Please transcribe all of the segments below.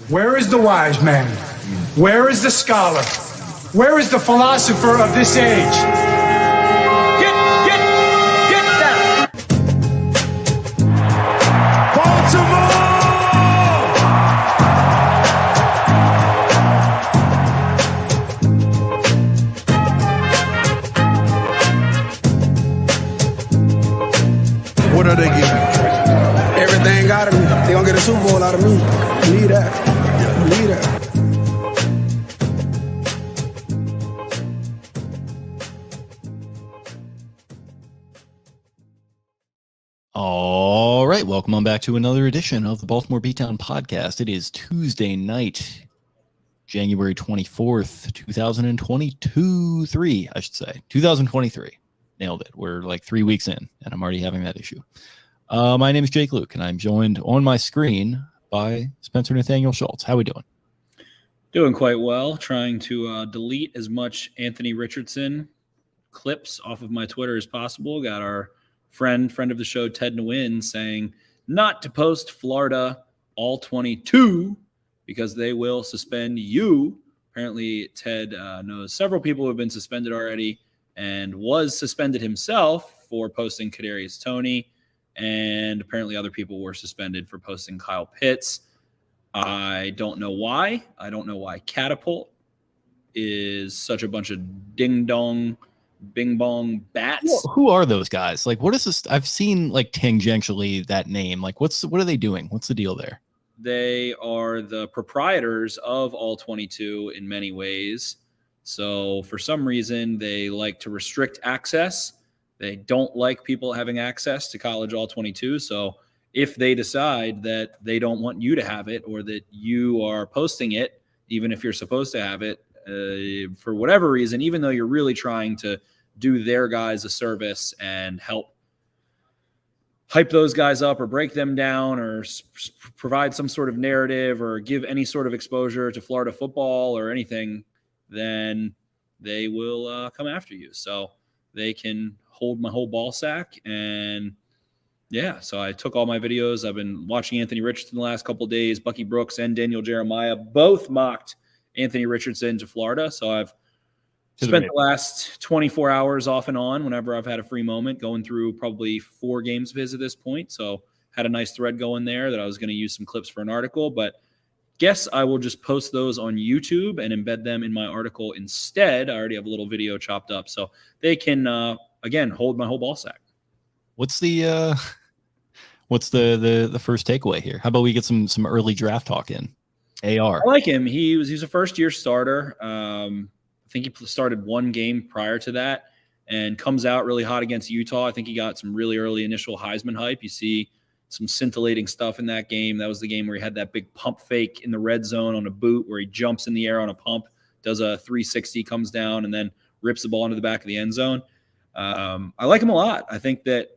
Where is the wise man? Where is the scholar? Where is the philosopher of this age? Get down! Baltimore! What are they getting? Everything out of me. They gonna get a Super Bowl out of me. Believe that. Believe that. All right, welcome on back to another edition of the Baltimore Beatdown podcast. It is Tuesday night, January 24th, 2023, I should say. 2023. Nailed it. We're like 3 weeks in, and I'm already having that issue. My name is Jake Luke, and I'm joined on my screen by Spencer Nathaniel Schultz. How we doing? Doing quite well. Trying to delete as much Anthony Richardson clips off of my Twitter as possible. Got our friend of the show, Ted Nguyen, saying not to post Florida all 22 because they will suspend you. Apparently, Ted knows several people who have been suspended already and was suspended himself for posting Kadarius Toney. And apparently other people were suspended for posting Kyle Pitts. I don't know why. I don't know why Catapult is such a bunch of ding-dong, bing-bong bats. Well, who are those guys? Like, what is this? I've seen, like, tangentially that name. Like, what are they doing? What's the deal there? They are the proprietors of All 22 in many ways. So for some reason, they like to restrict access. They don't like people having access to college All 22. So if they decide that they don't want you to have it or that you are posting it, even if you're supposed to have it, for whatever reason, even though you're really trying to do their guys a service and help hype those guys up or break them down or provide some sort of narrative or give any sort of exposure to Florida football or anything, then they will come after you. So they can hold my whole ball sack. And yeah, so I took all my videos. I've been watching Anthony Richardson the last couple of days. Bucky Brooks and Daniel Jeremiah both mocked Anthony Richardson to Florida. So I've spent the last 24 hours off and on whenever I've had a free moment going through probably 4 games of his at this point. So had a nice thread going there that I was going to use some clips for an article, but guess I will just post those on YouTube and embed them in my article instead. I already have a little video chopped up so they can, again, hold my whole ball sack. What's the first takeaway here? How about we get some early draft talk in? AR. I like him. He's a first-year starter. I think he started 1 game prior to that and comes out really hot against Utah. I think he got some really early initial Heisman hype. You see some scintillating stuff in that game. That was the game where he had that big pump fake in the red zone on a boot where he jumps in the air on a pump, does a 360, comes down, and then rips the ball into the back of the end zone. I like him a lot. I think that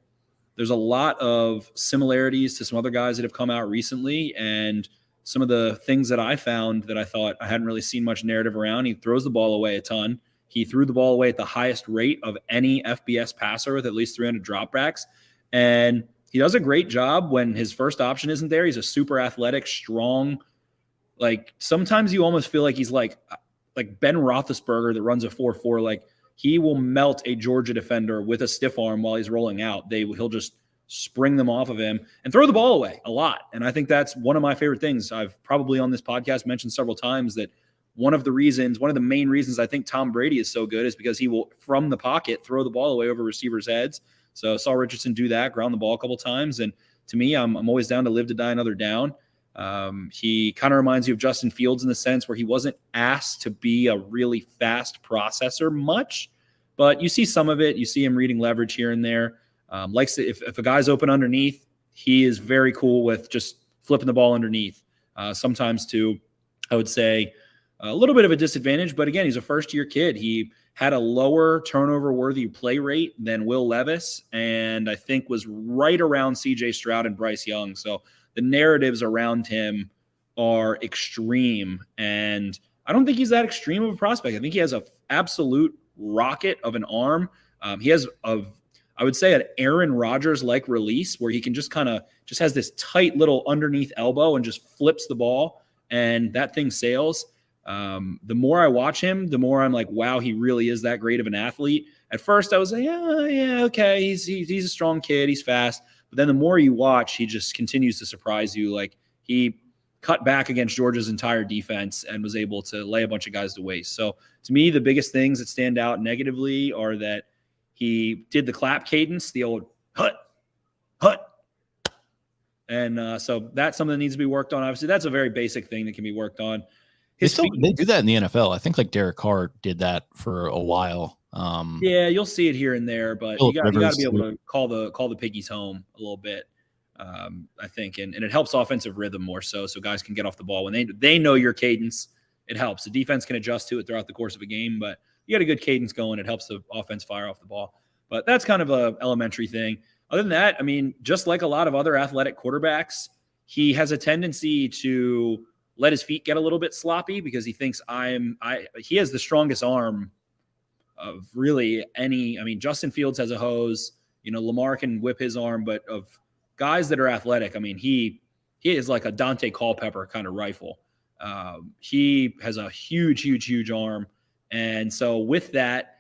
there's a lot of similarities to some other guys that have come out recently, and some of the things that I found that I thought I hadn't really seen much narrative around. He throws the ball away a ton. He threw the ball away at the highest rate of any FBS passer with at least 300 dropbacks. And he does a great job when his first option isn't there. He's a super athletic, strong, like sometimes you almost feel like he's like Ben Roethlisberger that runs a 4.4. Like he will melt a Georgia defender with a stiff arm while he's rolling out. He'll just spring them off of him and throw the ball away a lot. And I think that's one of my favorite things. I've probably on this podcast mentioned several times that one of the main reasons I think Tom Brady is so good is because he will, from the pocket, throw the ball away over receivers' heads. So I saw Richardson do that, ground the ball a couple times. And to me, I'm always down to live to die another down. He kind of reminds you of Justin Fields in the sense where he wasn't asked to be a really fast processor much, but you see some of it. You see him reading leverage here and there. Likes to, if a guy's open underneath, he is very cool with just flipping the ball underneath. Sometimes to, I would say, a little bit of a disadvantage, but again, he's a first-year kid. He had a lower turnover-worthy play rate than Will Levis, and I think was right around C.J. Stroud and Bryce Young. So the narratives around him are extreme, and I don't think he's that extreme of a prospect. I think he has an absolute rocket of an arm. He has I would say an Aaron Rodgers-like release where he can just has this tight little underneath elbow and just flips the ball. and that thing sails. The more I watch him, the more I'm like, wow, he really is that great of an athlete. At first, I was like, yeah, okay, he's a strong kid, he's fast. But then the more you watch, he just continues to surprise you. Like, he cut back against Georgia's entire defense and was able to lay a bunch of guys to waste. So to me, the biggest things that stand out negatively are that he did the clap cadence, the old hut. And so that's something that needs to be worked on. Obviously, that's a very basic thing that can be worked on. They do that in the NFL. I think like Derek Carr did that for a while. Yeah, you'll see it here and there, but you got to be able to call the piggies home a little bit. I think, and it helps offensive rhythm more so guys can get off the ball when they know your cadence. It helps. The defense can adjust to it throughout the course of a game, but you got a good cadence going. It helps the offense fire off the ball. But that's kind of a elementary thing. Other than that, I mean, just like a lot of other athletic quarterbacks, he has a tendency to let his feet get a little bit sloppy because he thinks he has the strongest arm of really any. I mean, Justin Fields has a hose. Lamar can whip his arm, but of guys that are athletic, I mean, he is like a Dante Culpepper kind of rifle. He has a huge arm. And so with that,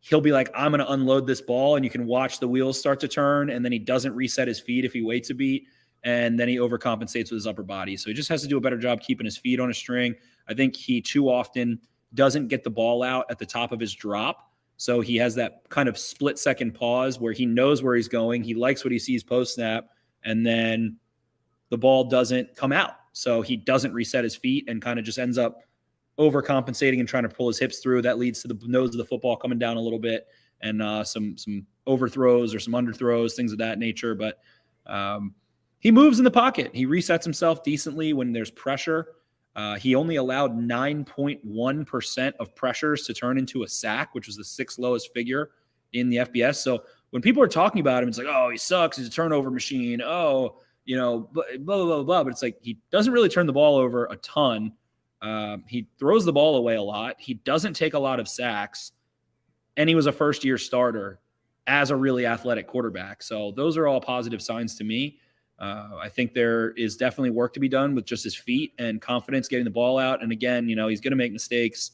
he'll be like, I'm going to unload this ball, and you can watch the wheels start to turn, and then he doesn't reset his feet if he waits a beat, and then he overcompensates with his upper body. So he just has to do a better job keeping his feet on a string. I think he too often doesn't get the ball out at the top of his drop. So he has that kind of split-second pause where he knows where he's going. He likes what he sees post-snap, and then the ball doesn't come out. So he doesn't reset his feet and kind of just ends up overcompensating and trying to pull his hips through. That leads to the nose of the football coming down a little bit and some overthrows or some underthrows, things of that nature. But he moves in the pocket. He resets himself decently when there's pressure. He only allowed 9.1% of pressures to turn into a sack, which was the sixth lowest figure in the FBS. So when people are talking about him, it's like, oh, he sucks. He's a turnover machine. Oh, blah, blah, blah, blah. But it's like he doesn't really turn the ball over a ton. He throws the ball away a lot. He doesn't take a lot of sacks. And he was a first-year starter as a really athletic quarterback. So those are all positive signs to me. I think there is definitely work to be done with just his feet and confidence getting the ball out. And again, he's going to make mistakes.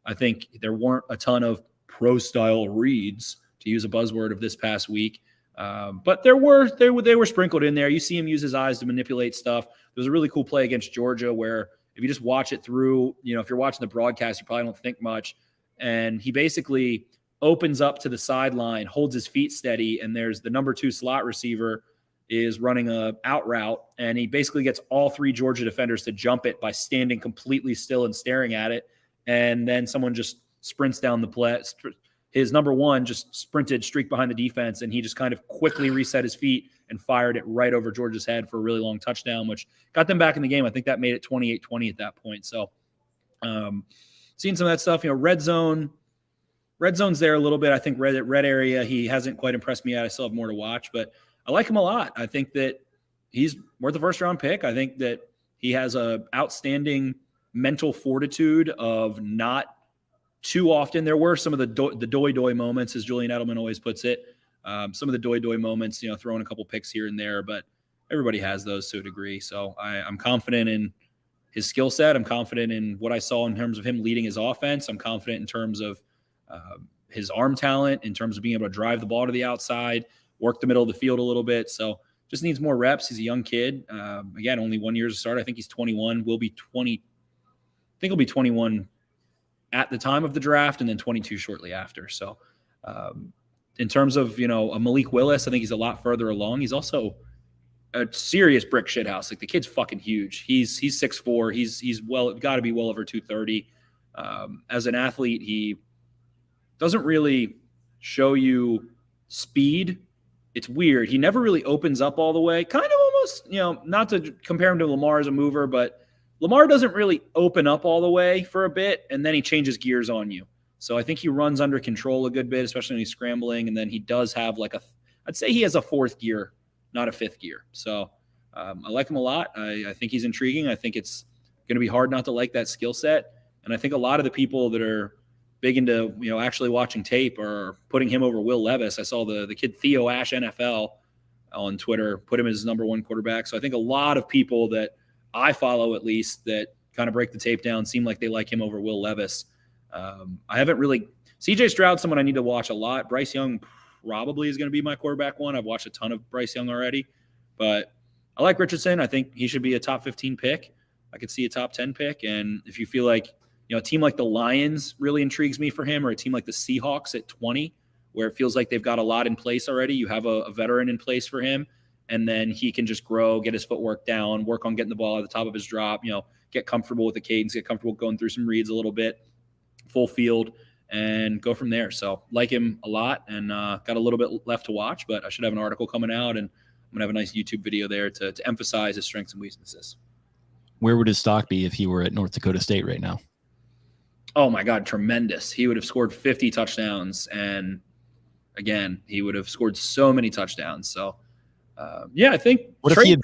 I think there weren't a ton of pro-style reads, to use a buzzword of this past week. But they were sprinkled in there. You see him use his eyes to manipulate stuff. There was a really cool play against Georgia where if you just watch it through, if you're watching the broadcast, you probably don't think much. And he basically opens up to the sideline, holds his feet steady, and there's the number 2 slot receiver is running a out route, and he basically gets all 3 Georgia defenders to jump it by standing completely still and staring at it. And then someone just sprints down the play. His number 1 just sprinted, streaked behind the defense, and he just kind of quickly reset his feet and fired it right over Georgia's head for a really long touchdown, which got them back in the game. I think that made it 28-20 at that point. So seeing some of that stuff, red zone's there a little bit. I think red area, he hasn't quite impressed me yet. I still have more to watch, but I like him a lot. I think that he's worth a first-round pick. I think that he has a outstanding mental fortitude of not too often. There were some of the doy moments, as Julian Edelman always puts it. Some of the doy moments, throwing a couple picks here and there, but everybody has those to a degree. So I'm confident in his skill set. I'm confident in what I saw in terms of him leading his offense. I'm confident in terms of his arm talent, in terms of being able to drive the ball to the outside, work the middle of the field a little bit. So just needs more reps. He's a young kid. Again, only 1 year to start. I think he's 21. Will be 20. I think he'll be 21 at the time of the draft and then 22 shortly after. So in terms of, a Malik Willis, I think he's a lot further along. He's also a serious brick shit house. Like, the kid's fucking huge. He's 6'4". He's got to be well over 230. As an athlete, he doesn't really show you speed. It's weird. He never really opens up all the way. Kind of almost, not to compare him to Lamar as a mover, but Lamar doesn't really open up all the way for a bit, and then he changes gears on you. So I think he runs under control a good bit, especially when he's scrambling, and then he does have I'd say he has a 4th gear, not a 5th gear. So I like him a lot. I think he's intriguing. I think it's going to be hard not to like that skill set. And I think a lot of the people that are big into, actually watching tape or putting him over Will Levis. I saw the kid Theo Ash NFL on Twitter put him as his number 1 quarterback. So I think a lot of people that I follow, at least, that kind of break the tape down, seem like they like him over Will Levis. I haven't really – CJ Stroud's someone I need to watch a lot. Bryce Young probably is going to be my quarterback one. I've watched a ton of Bryce Young already. But I like Richardson. I think he should be a top 15 pick. I could see a top 10 pick. And if you feel like, a team like the Lions really intrigues me for him, or a team like the Seahawks at 20, where it feels like they've got a lot in place already. You have a veteran in place for him, and then he can just grow, get his footwork down, work on getting the ball at the top of his drop, get comfortable with the cadence, get comfortable going through some reads a little bit, full field, and go from there. So like him a lot, and got a little bit left to watch, but I should have an article coming out, and I'm going to have a nice YouTube video there to emphasize his strengths and weaknesses. Where would his stock be if he were at North Dakota State right now? Oh, my God, tremendous. He would have scored 50 touchdowns, and, again, he would have scored so many touchdowns. So, I think Trey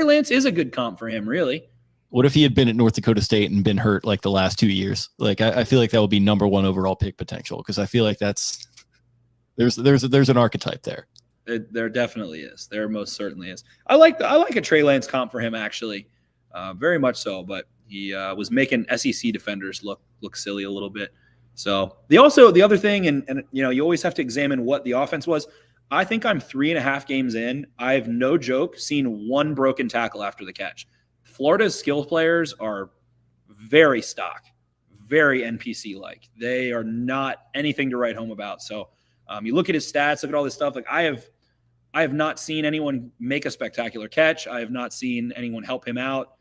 Lance is a good comp for him, really. What if he had been at North Dakota State and been hurt like the last 2 years? Like, I feel like that would be number one overall pick potential, because I feel like there's an archetype there. There definitely is. There most certainly is. I like a Trey Lance comp for him, actually, very much so. But he was making SEC defenders look silly a little bit. So the other thing, and you always have to examine what the offense was. I think I'm 3.5 games in. I've, no joke, seen one broken tackle after the catch. Florida's skill players are very stock, very NPC-like. They are not anything to write home about. So you look at his stats, look at all this stuff. Like, I have not seen anyone make a spectacular catch. I have not seen anyone help him out.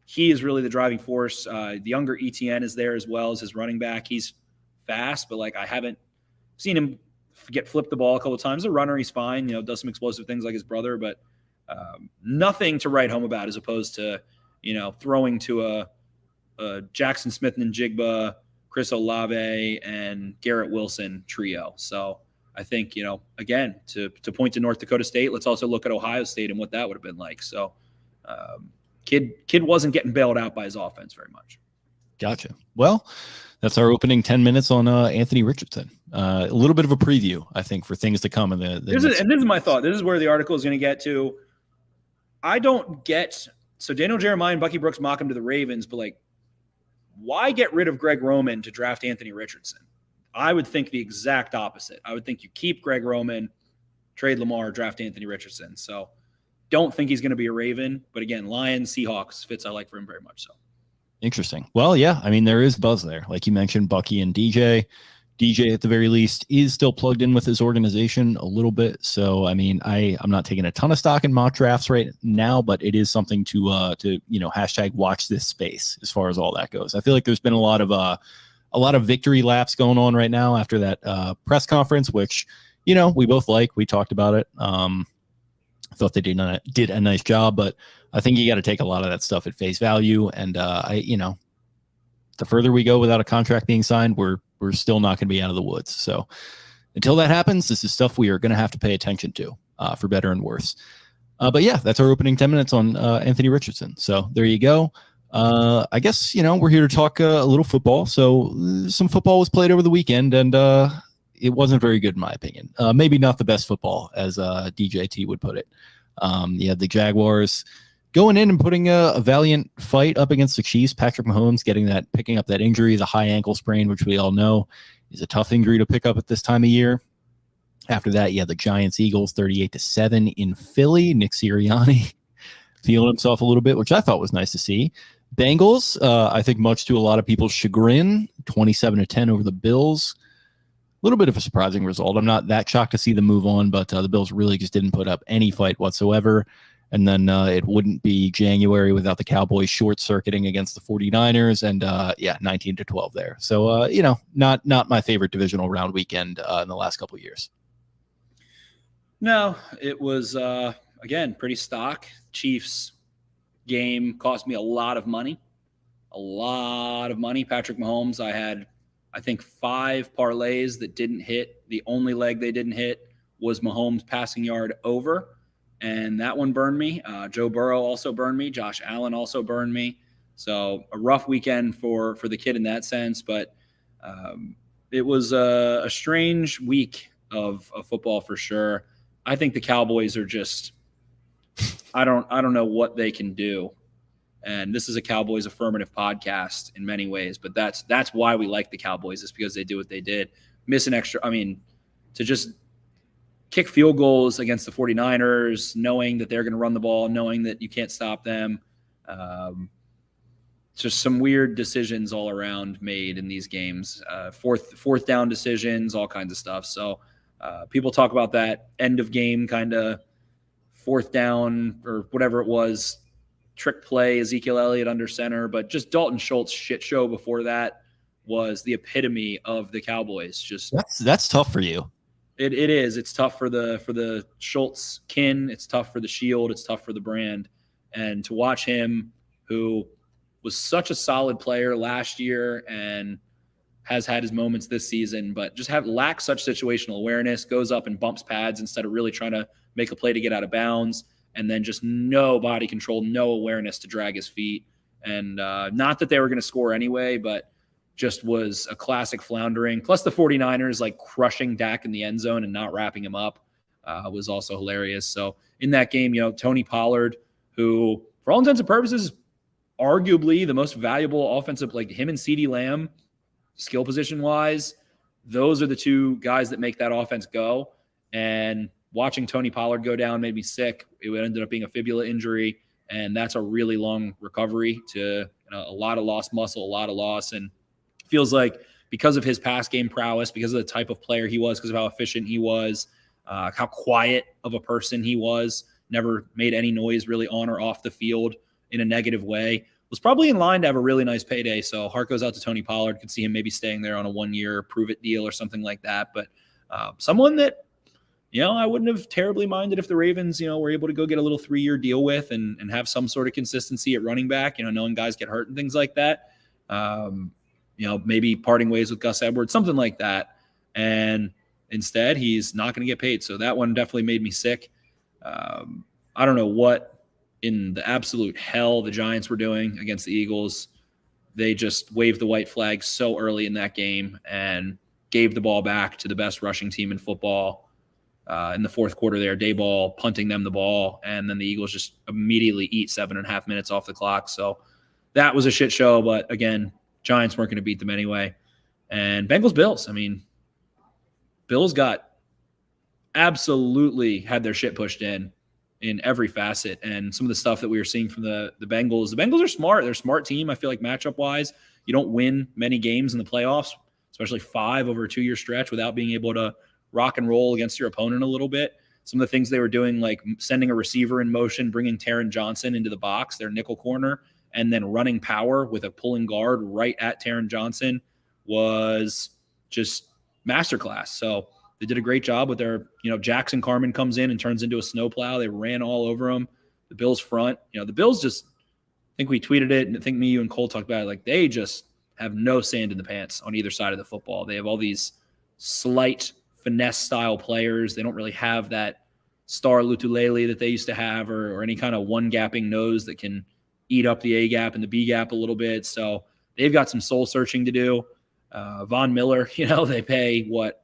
He is really the driving force. The younger ETN is there as well as his running back. He's fast, but I haven't seen him get flipped the ball a couple of times. A runner, he's fine. Does some explosive things like his brother, but nothing to write home about, as opposed to throwing to a Jackson Smith and Njigba, Chris Olave, and Garrett Wilson trio. So I think again, to point to North Dakota State, let's also look at Ohio State and what that would have been like. So. Kid wasn't getting bailed out by his offense very much. Gotcha. Well, that's our opening 10 minutes on Anthony Richardson. A little bit of a preview, I think, for things to come. This is my thought. This is where the article is going to get to. I don't get – so Daniel Jeremiah and Bucky Brooks mock him to the Ravens, but why get rid of Greg Roman to draft Anthony Richardson? I would think the exact opposite. I would think you keep Greg Roman, trade Lamar, draft Anthony Richardson. So – don't think he's going to be a Raven, but again, Lions, Seahawks fits I like for him very much so. Interesting. Well, yeah, I mean, there is buzz there. Like you mentioned, Bucky and DJ. DJ, at the very least, is still plugged in with his organization a little bit. So, I mean, I'm not taking a ton of stock in mock drafts right now, but it is something to hashtag watch this space as far as all that goes. I feel like there's been a lot of victory laps going on right now after that press conference, which, we both like. We talked about it. Thought they did a nice job, but I think you got to take a lot of that stuff at face value. And the further we go without a contract being signed, we're still not going to be out of the woods. So until that happens, this is stuff we are going to have to pay attention to, for better and worse. But yeah, that's our opening 10 minutes on Anthony Richardson. So there you go. I guess we're here to talk a little football. So some football was played over the weekend, and it wasn't very good in my opinion. Maybe not the best football, as DJT would put it. You had the Jaguars going in and putting a valiant fight up against the Chiefs. Patrick Mahomes picking up that injury, the high ankle sprain, which we all know is a tough injury to pick up at this time of year. After that, you had the Giants-Eagles 38-7 in Philly. Nick Sirianni feeling himself a little bit, which I thought was nice to see. Bengals, I think much to a lot of people's chagrin, 27-10 over the Bills. A little bit of a surprising result. I'm not that shocked to see them move on, but the Bills really just didn't put up any fight whatsoever. And then it wouldn't be January without the Cowboys short-circuiting against the 49ers, and 19-12 there. So, not my favorite divisional round weekend in the last couple of years. No, it was, again, pretty stock. Chiefs game cost me a lot of money. Patrick Mahomes, I think 5 parlays that didn't hit. The only leg they didn't hit was Mahomes passing yard over, and that one burned me. Joe Burrow also burned me. Josh Allen also burned me. So a rough weekend for the kid in that sense, but it was a strange week of football for sure. I think the Cowboys are just I don't know what they can do And this is a Cowboys affirmative podcast in many ways, but that's why we like the Cowboys, is because they do what they did. Miss an extra, to just kick field goals against the 49ers, knowing that they're going to run the ball, knowing that you can't stop them. Just some weird decisions all around made in these games, fourth down decisions, all kinds of stuff. So people talk about that end of game kind of fourth down or whatever it was, trick play, Ezekiel Elliott under center, but just Dalton Schultz shit show before that was the epitome of the Cowboys. Just that's tough for you. It is. It's tough for the Schultz kin. It's tough for the Shield. It's tough for the brand. And to watch him, who was such a solid player last year and has had his moments this season, but just lacks such situational awareness, goes up and bumps pads instead of really trying to make a play to get out of bounds, and then just no body control, no awareness to drag his feet. And not that they were going to score anyway, but just was a classic floundering. Plus the 49ers like crushing Dak in the end zone and not wrapping him up was also hilarious. So in that game, Tony Pollard, who for all intents and purposes, arguably the most valuable offensive, like him and CeeDee Lamb, skill position wise, those are the two guys that make that offense go. And watching Tony Pollard go down made me sick. It ended up being a fibula injury, and that's a really long recovery to a lot of lost muscle, a lot of loss. And feels like because of his pass game prowess, because of the type of player he was, because of how efficient he was, how quiet of a person he was, never made any noise really on or off the field in a negative way, was probably in line to have a really nice payday. So heart goes out to Tony Pollard. Could see him maybe staying there on a 1-year prove-it deal or something like that. But someone that, I wouldn't have terribly minded if the Ravens, were able to go get a little 3-year deal with and have some sort of consistency at running back, knowing guys get hurt and things like that. Maybe parting ways with Gus Edwards, something like that. And instead, he's not going to get paid. So that one definitely made me sick. I don't know what in the absolute hell the Giants were doing against the Eagles. They just waved the white flag so early in that game and gave the ball back to the best rushing team in football in the fourth quarter there. Dayball punting them the ball, and then the Eagles just immediately eat 7.5 minutes off the clock. So that was a shit show. But again, Giants weren't going to beat them anyway. And Bengals-Bills. Bills got absolutely had their shit pushed in every facet. And some of the stuff that we were seeing from the Bengals are smart. They're a smart team. I feel like matchup-wise, you don't win many games in the playoffs, especially 5 over a 2-year stretch, without being able to rock and roll against your opponent a little bit. Some of the things they were doing, like sending a receiver in motion, bringing Taron Johnson into the box, their nickel corner, and then running power with a pulling guard right at Taron Johnson, was just masterclass. So they did a great job with their, Jackson Carman comes in and turns into a snowplow. They ran all over them. The Bills front, the Bills just, I think we tweeted it, and I think me, you, and Cole talked about it. Like, they just have no sand in the pants on either side of the football. They have all these slight finesse style players. They don't really have that star Lutulele that they used to have, or any kind of one gapping nose that can eat up the A gap and the B gap a little bit. So they've got some soul searching to do. Von Miller, they pay what?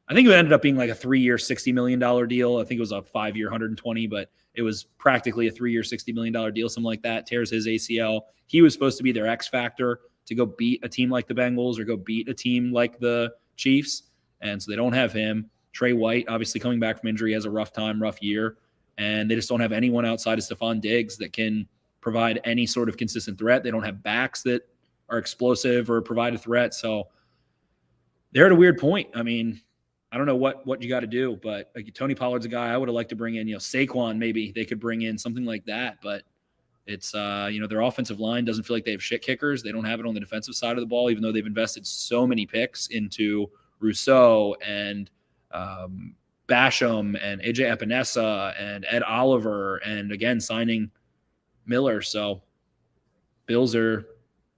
I think it ended up being like a 3-year, $60 million deal. I think it was a 5-year, 120, but it was practically a 3-year, $60 million deal, something like that. Tears his ACL. He was supposed to be their X factor to go beat a team like the Bengals or go beat a team like the Chiefs. And so they don't have him. Trey White, obviously coming back from injury, has a rough year. And they just don't have anyone outside of Stephon Diggs that can provide any sort of consistent threat. They don't have backs that are explosive or provide a threat. So they're at a weird point. I don't know what you got to do, but like, Tony Pollard's a guy I would have liked to bring in. Saquon, maybe they could bring in something like that. But it's their offensive line doesn't feel like they have shit kickers. They don't have it on the defensive side of the ball, even though they've invested so many picks into Rousseau and Basham and AJ Epinesa and Ed Oliver, and again signing Miller. So Bills are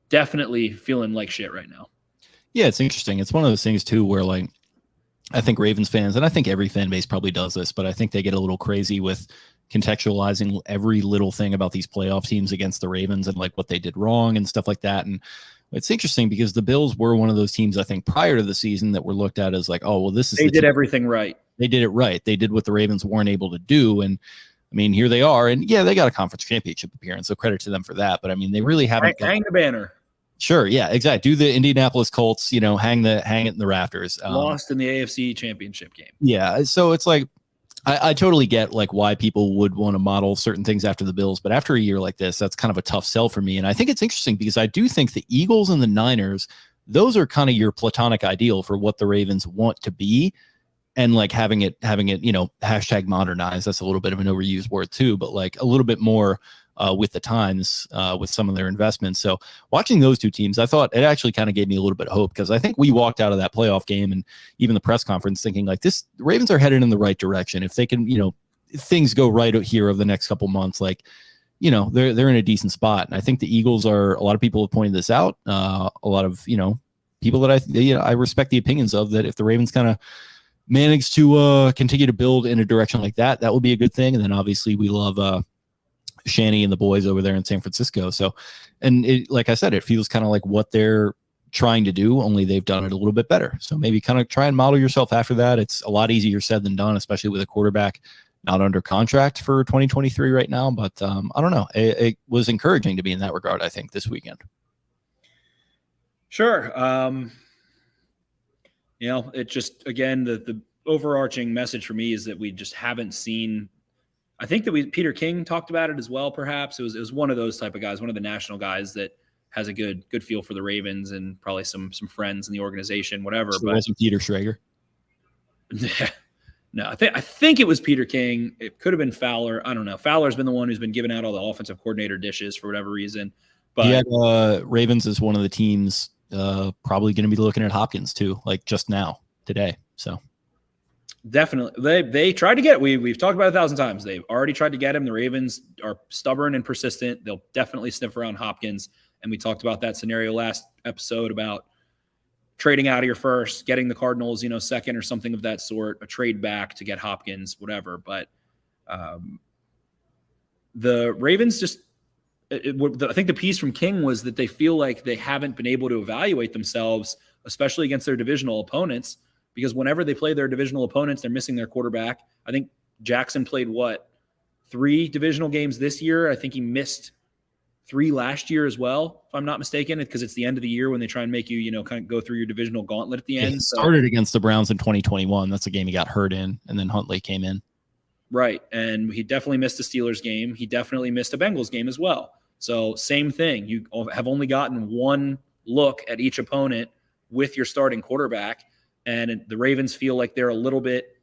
definitely feeling like shit right now. Yeah, it's interesting. It's one of those things too where, like, I think Ravens fans, and I think every fan base probably does this, but I think they get a little crazy with contextualizing every little thing about these playoff teams against the Ravens and like what they did wrong and stuff like that. And it's interesting because the Bills were one of those teams, I think, prior to the season that were looked at as like, oh, well, this is they did everything right. They did it right. They did what the Ravens weren't able to do. And I mean, here they are, and yeah, they got a conference championship appearance, so credit to them for that. But I mean, they really haven't hang the banner. Sure, yeah, exactly. Do the Indianapolis Colts, hang it in the rafters. Lost in the AFC Championship game. Yeah, so it's like I totally get like why people would want to model certain things after the Bills, but after a year like this, that's kind of a tough sell for me. And I think it's interesting because I do think the Eagles and the Niners, those are kind of your platonic ideal for what the Ravens want to be. And like having it, hashtag modernized, that's a little bit of an overused word too, but like a little bit more with the times with some of their investments. So watching those two teams, I thought it actually kind of gave me a little bit of hope, because I think we walked out of that playoff game and even the press conference thinking like the Ravens are headed in the right direction. If they can, if things go right here over the next couple months, like, they're in a decent spot. And I think the Eagles are, a lot of people have pointed this out. A lot of, people that I respect the opinions of, that if the Ravens kind of manage to continue to build in a direction like that, that would be a good thing. And then obviously we love Shanny and the boys over there in San Francisco. So, and it, like I said, it feels kind of like what they're trying to do, only they've done it a little bit better. So maybe kind of try and model yourself after that. It's a lot easier said than done, especially with a quarterback not under contract for 2023 right now. But I don't know. It was encouraging to be in that regard, I think, this weekend. Sure. It just, again, the overarching message for me is that we just haven't seen. I think that Peter King talked about it as well. Perhaps it was one of those type of guys, one of the national guys that has a good feel for the Ravens and probably some friends in the organization, whatever. So but it wasn't Peter Schrager. No, I think it was Peter King. It could have been Fowler. I don't know. Fowler's been the one who's been giving out all the offensive coordinator dishes for whatever reason. But he had Ravens is one of the teams probably going to be looking at Hopkins too, like just now today. So. Definitely. They tried to get we've talked about it 1,000 times. They've already tried to get him. The Ravens are stubborn and persistent. They'll definitely sniff around Hopkins. And we talked about that scenario last episode about trading out of your first, getting the Cardinals, second or something of that sort, a trade back to get Hopkins, whatever. But the Ravens just I think the piece from King was that they feel like they haven't been able to evaluate themselves, especially against their divisional opponents, because whenever they play their divisional opponents, they're missing their quarterback. I think Jackson played 3 divisional games this year. I think he missed 3 last year as well, if I'm not mistaken, because it's the end of the year when they try and make you, kind of go through your divisional gauntlet at the end. He started against the Browns in 2021. That's the game he got hurt in, and then Huntley came in. Right, and he definitely missed a Steelers game. He definitely missed a Bengals game as well. So same thing. You have only gotten one look at each opponent with your starting quarterback. And the Ravens feel like they're a little bit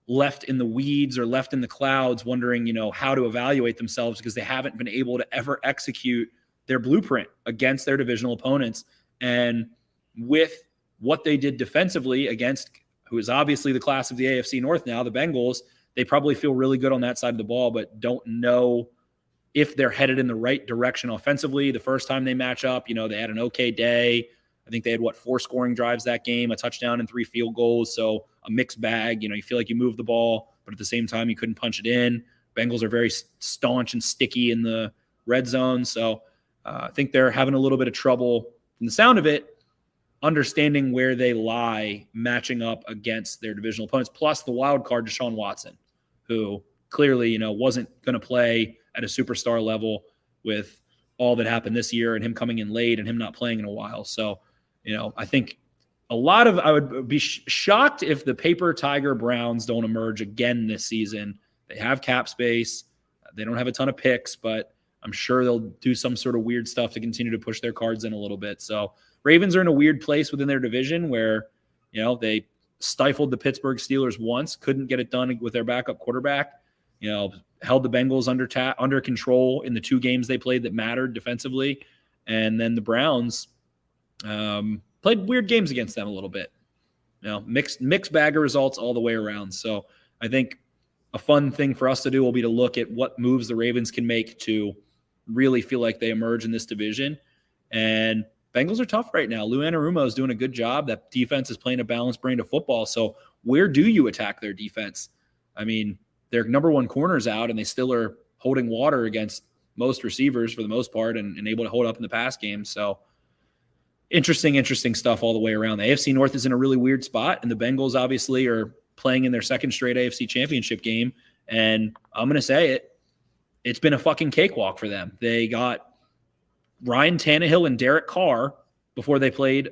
left in the weeds or left in the clouds, wondering, how to evaluate themselves, because they haven't been able to ever execute their blueprint against their divisional opponents. And with what they did defensively against, who is obviously the class of the AFC North now, the Bengals, they probably feel really good on that side of the ball, but don't know if they're headed in the right direction offensively. The first time they match up, they had an okay day. I think they had 4 scoring drives that game, a touchdown and 3 field goals. So a mixed bag. You feel like you moved the ball, but at the same time you couldn't punch it in. Bengals are very staunch and sticky in the red zone. So I think they're having a little bit of trouble, from the sound of it, understanding where they lie matching up against their divisional opponents. Plus the wild card, Deshaun Watson, who clearly, wasn't going to play at a superstar level with all that happened this year and him coming in late and him not playing in a while. So, I think I would be shocked if the paper tiger Browns don't emerge again this season. They have cap space. They don't have a ton of picks, but I'm sure they'll do some sort of weird stuff to continue to push their cards in a little bit. So Ravens are in a weird place within their division where, they stifled the Pittsburgh Steelers once, couldn't get it done with their backup quarterback, held the Bengals under control in the 2 games they played that mattered defensively. And then the Browns played weird games against them a little bit, mixed bag of results all the way around. So I think a fun thing for us to do will be to look at what moves the Ravens can make to really feel like they emerge in this division. And Bengals are tough right now. Lou Anarumo is doing a good job. That defense is playing a balanced brand of football. So where do you attack their defense? I mean, their number 1 corner's out, and they still are holding water against most receivers for the most part and able to hold up in the pass game. So interesting stuff all the way around. The AFC North is in a really weird spot, and the Bengals obviously are playing in their second straight AFC championship game. And I'm going to say it's been a fucking cakewalk for them. They got Ryan Tannehill and Derek Carr before they played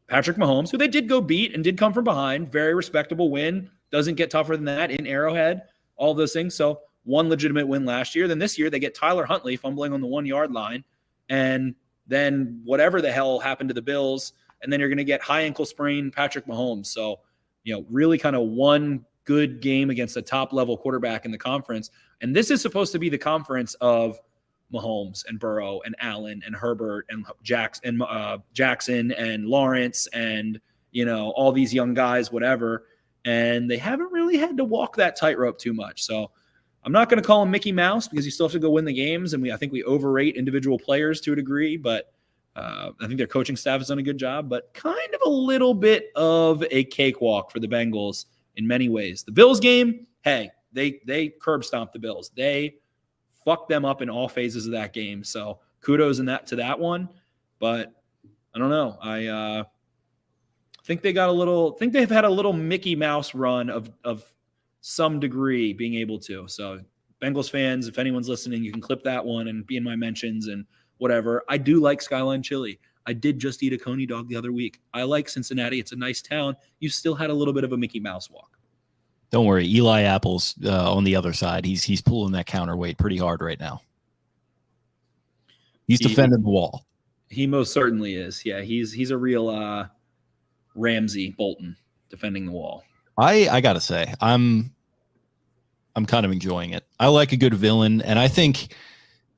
Patrick Mahomes, who they did go beat and did come from behind. Very respectable win. Doesn't get tougher than that in Arrowhead, all those things. So one legitimate win last year. Then this year they get Tyler Huntley fumbling on the 1 yard line. And then whatever the hell happened to the Bills. And then you're going to get high ankle sprain Patrick Mahomes. So, really kind of one good game against a top level quarterback in the conference. And this is supposed to be the conference of Mahomes and Burrow and Allen and Herbert and Jackson and Lawrence and, all these young guys, whatever. And they haven't really had to walk that tightrope too much. So I'm not going to call him Mickey Mouse because you still have to go win the games. And I think we overrate individual players to a degree, but I think their coaching staff has done a good job, but kind of a little bit of a cakewalk for the Bengals in many ways. The Bills game, hey, they curb stomped the Bills. They fucked them up in all phases of that game. So kudos to that one. But I don't know. I think they've had a little Mickey Mouse run of some degree being able to. So Bengals fans, if anyone's listening, you can clip that one and be in my mentions and whatever. I do like Skyline Chili. I did just eat a Coney dog the other week. I like Cincinnati. It's a nice town. You still had a little bit of a Mickey Mouse walk. Don't worry. Eli Apple's on the other side. He's pulling that counterweight pretty hard right now. He's defending the wall. He most certainly is. Yeah, he's a real Ramsey Bolton defending the wall. I gotta say, I'm kind of enjoying it. I like a good villain, and I think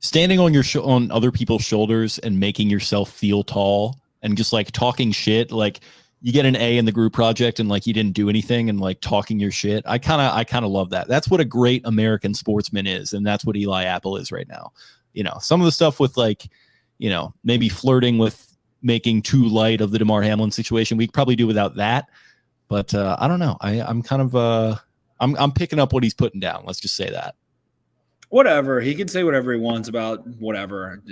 standing on on other people's shoulders and making yourself feel tall and just like talking shit, like you get an A in the group project and like you didn't do anything and like talking your shit. I kind of love that. That's what a great American sportsman is, and that's what Eli Apple is right now. Some of the stuff with like, maybe flirting with making too light of the DeMar Hamlin situation, we could probably do without that. But I don't know. I'm kind of I'm picking up what he's putting down. Let's just say that. Whatever, he can say whatever he wants about whatever.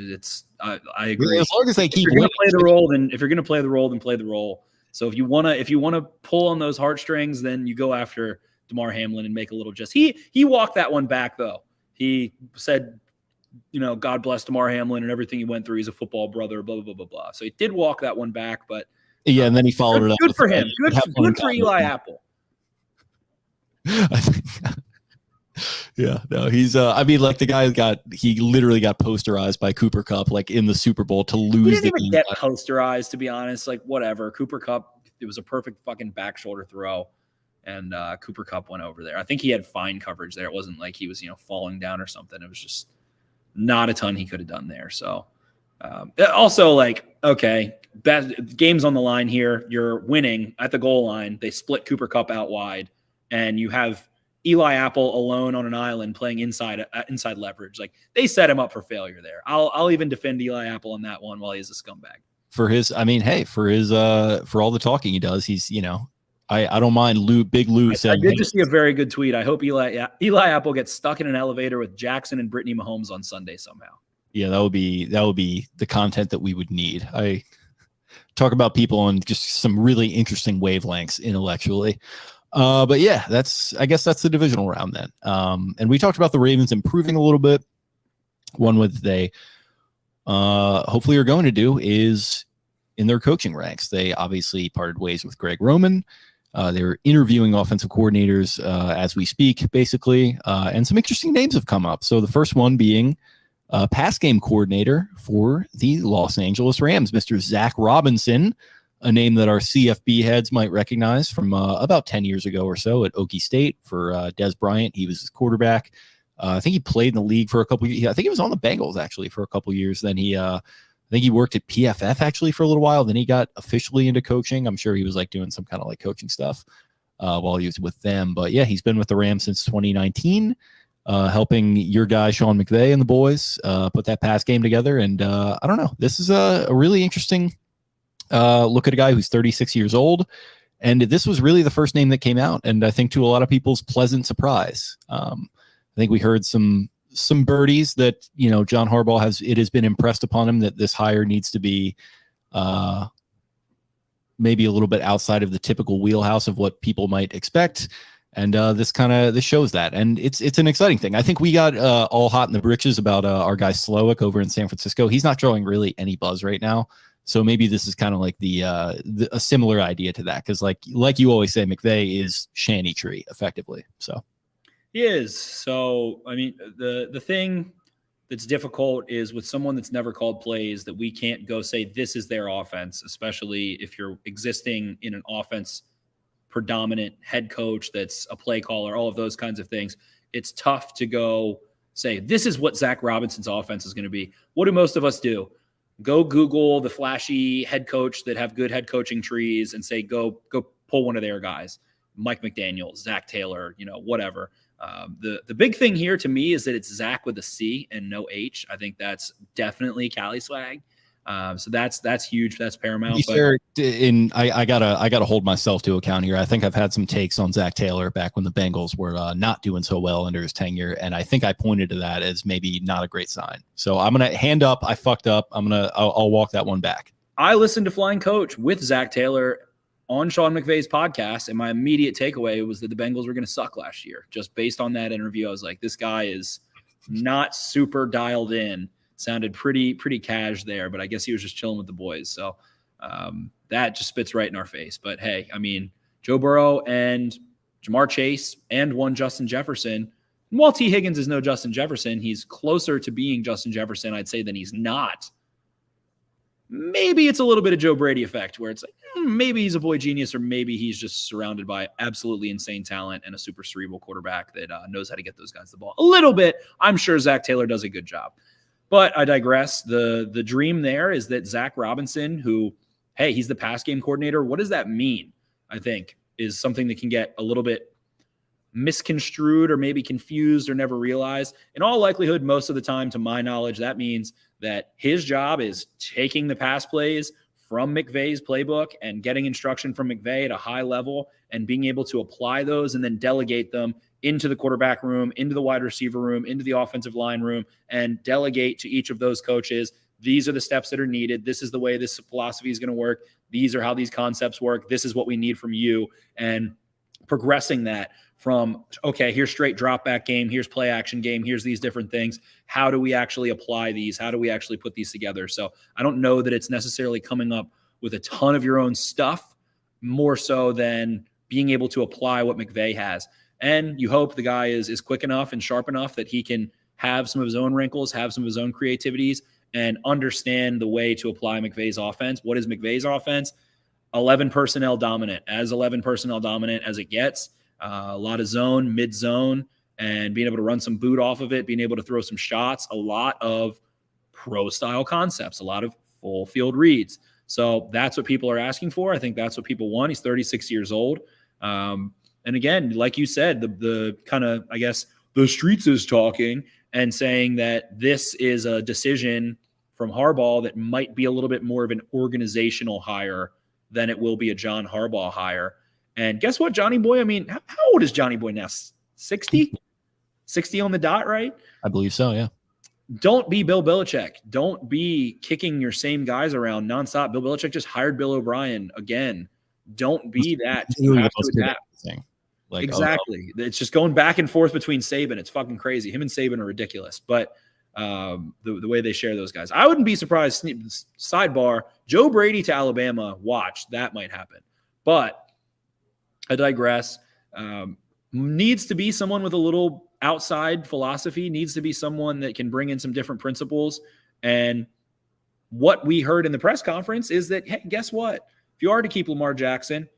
I agree. As long as they keep play the role, then if you're going to play the role, then play the role. So if you wanna pull on those heartstrings, then you go after DeMar Hamlin and make a little just. He walked that one back though. He said, God bless DeMar Hamlin and everything he went through. He's a football brother. Blah blah blah blah blah. So he did walk that one back, but yeah, and then he followed it up. Good for him. Good for Eli Apple. I think. Yeah, no, he's like the guy he literally got posterized by Cooper Kupp like in the Super Bowl to lose. He didn't even get posterized, to be honest. Like whatever, Cooper Kupp, it was a perfect fucking back shoulder throw, and Cooper Kupp went over there. I think he had fine coverage there. It wasn't like he was falling down or something. It was just not a ton he could have done there. So also like okay, game's on the line here. You're winning at the goal line. They split Cooper Kupp out wide, and you have Eli Apple alone on an island playing inside leverage. Like they set him up for failure there. I'll even defend Eli Apple on that one while he's a scumbag. For all the talking he does, he's, I don't mind Big Lou saying. I did just see a very good tweet. I hope Eli Apple gets stuck in an elevator with Jackson and Brittany Mahomes on Sunday somehow. Yeah, that would be the content that we would need. I talk about people on just some really interesting wavelengths intellectually. But yeah, I guess that's the divisional round then. And we talked about the Ravens improving a little bit. One what they hopefully are going to do is in their coaching ranks. They obviously parted ways with Greg Roman. They're interviewing offensive coordinators as we speak, basically. And some interesting names have come up. So the first one being pass game coordinator for the Los Angeles Rams, Mr. Zach Robinson, a name that our CFB heads might recognize from about 10 years ago or so at Okie State for Dez Bryant. He was his quarterback. I think he played in the league for a couple of years. I think he was on the Bengals actually for a couple of years. Then I think he worked at PFF actually for a little while. Then he got officially into coaching. I'm sure he was like doing some kind of like coaching stuff while he was with them. But yeah, he's been with the Rams since 2019, helping your guy Sean McVay and the boys put that pass game together. And I don't know. This is a really interesting look at a guy who's 36 years old. And this was really the first name that came out. And I think to a lot of people's pleasant surprise. I think we heard some birdies that, John Harbaugh has been impressed upon him that this hire needs to be maybe a little bit outside of the typical wheelhouse of what people might expect. And this shows that, and it's an exciting thing. I think we got all hot in the britches about our guy Slowick over in San Francisco. He's not drawing really any buzz right now, so maybe this is kind of like a similar idea to that, because like you always say, McVay is Shanny Tree effectively. So he is. So I mean, the thing that's difficult is with someone that's never called plays that we can't go say this is their offense, especially if you're existing in an offense predominant head coach that's a play caller, all of those kinds of things. It's tough to go say, this is what Zach Robinson's offense is going to be. What do most of us do? Go Google the flashy head coach that have good head coaching trees and say, go pull one of their guys, Mike McDaniel, Zach Taylor, whatever. The big thing here to me is that it's Zach with a C and no H. I think that's definitely Cali swag. So that's huge. That's paramount. I gotta hold myself to account here. I think I've had some takes on Zach Taylor back when the Bengals were not doing so well under his tenure, and I think I pointed to that as maybe not a great sign. So I'm gonna hand up. I fucked up. I'll walk that one back. I listened to Flying Coach with Zach Taylor on Sean McVay's podcast, and my immediate takeaway was that the Bengals were going to suck last year. Just based on that interview, I was like, this guy is not super dialed in. Sounded pretty cash there, but I guess he was just chilling with the boys. So that just spits right in our face. But hey, I mean, Joe Burrow and Jamar Chase and one Justin Jefferson. And while T. Higgins is no Justin Jefferson, he's closer to being Justin Jefferson, I'd say, than he's not. Maybe it's a little bit of Joe Brady effect where it's like, maybe he's a boy genius, or maybe he's just surrounded by absolutely insane talent and a super cerebral quarterback that knows how to get those guys the ball. A little bit. I'm sure Zach Taylor does a good job. But I digress. The dream there is that Zach Robinson, who, hey, he's the pass game coordinator. What does that mean? I think is something that can get a little bit misconstrued or maybe confused or never realized. In all likelihood, most of the time, to my knowledge, that means that his job is taking the pass plays from McVay's playbook and getting instruction from McVay at a high level and being able to apply those and then delegate them into the quarterback room, into the wide receiver room, into the offensive line room, and delegate to each of those coaches. These are the steps that are needed. This is the way this philosophy is going to work. These are how these concepts work. This is what we need from you. And progressing that from, okay, here's straight drop back game. Here's play action game. Here's these different things. How do we actually apply these? How do we actually put these together? So I don't know that it's necessarily coming up with a ton of your own stuff, more so than being able to apply what McVay has. And you hope the guy is quick enough and sharp enough that he can have some of his own wrinkles, have some of his own creativities, and understand the way to apply McVay's offense. What is McVay's offense? 11 personnel dominant, as 11 personnel dominant as it gets. A lot of zone, mid-zone, and being able to run some boot off of it, being able to throw some shots, a lot of pro-style concepts, a lot of full field reads. So that's what people are asking for. I think that's what people want. He's 36 years old. And again, like you said, the kind of, I guess, the streets is talking and saying that this is a decision from Harbaugh that might be a little bit more of an organizational hire than it will be a John Harbaugh hire. And guess what, Johnny Boy? I mean, how old is Johnny Boy now? 60? 60 on the dot, right? I believe so, yeah. Don't be Bill Belichick. Don't be kicking your same guys around nonstop. Bill Belichick just hired Bill O'Brien again. Don't be that. You have to adapt. Like, exactly. It's just going back and forth between Saban. It's fucking crazy. Him and Saban are ridiculous. But the way they share those guys, I wouldn't be surprised. Sidebar, Joe Brady to Alabama, watch. That might happen. But I digress. Needs to be someone with a little outside philosophy, needs to be someone that can bring in some different principles. And what we heard in the press conference is that, hey, guess what? If you are to keep Lamar Jackson,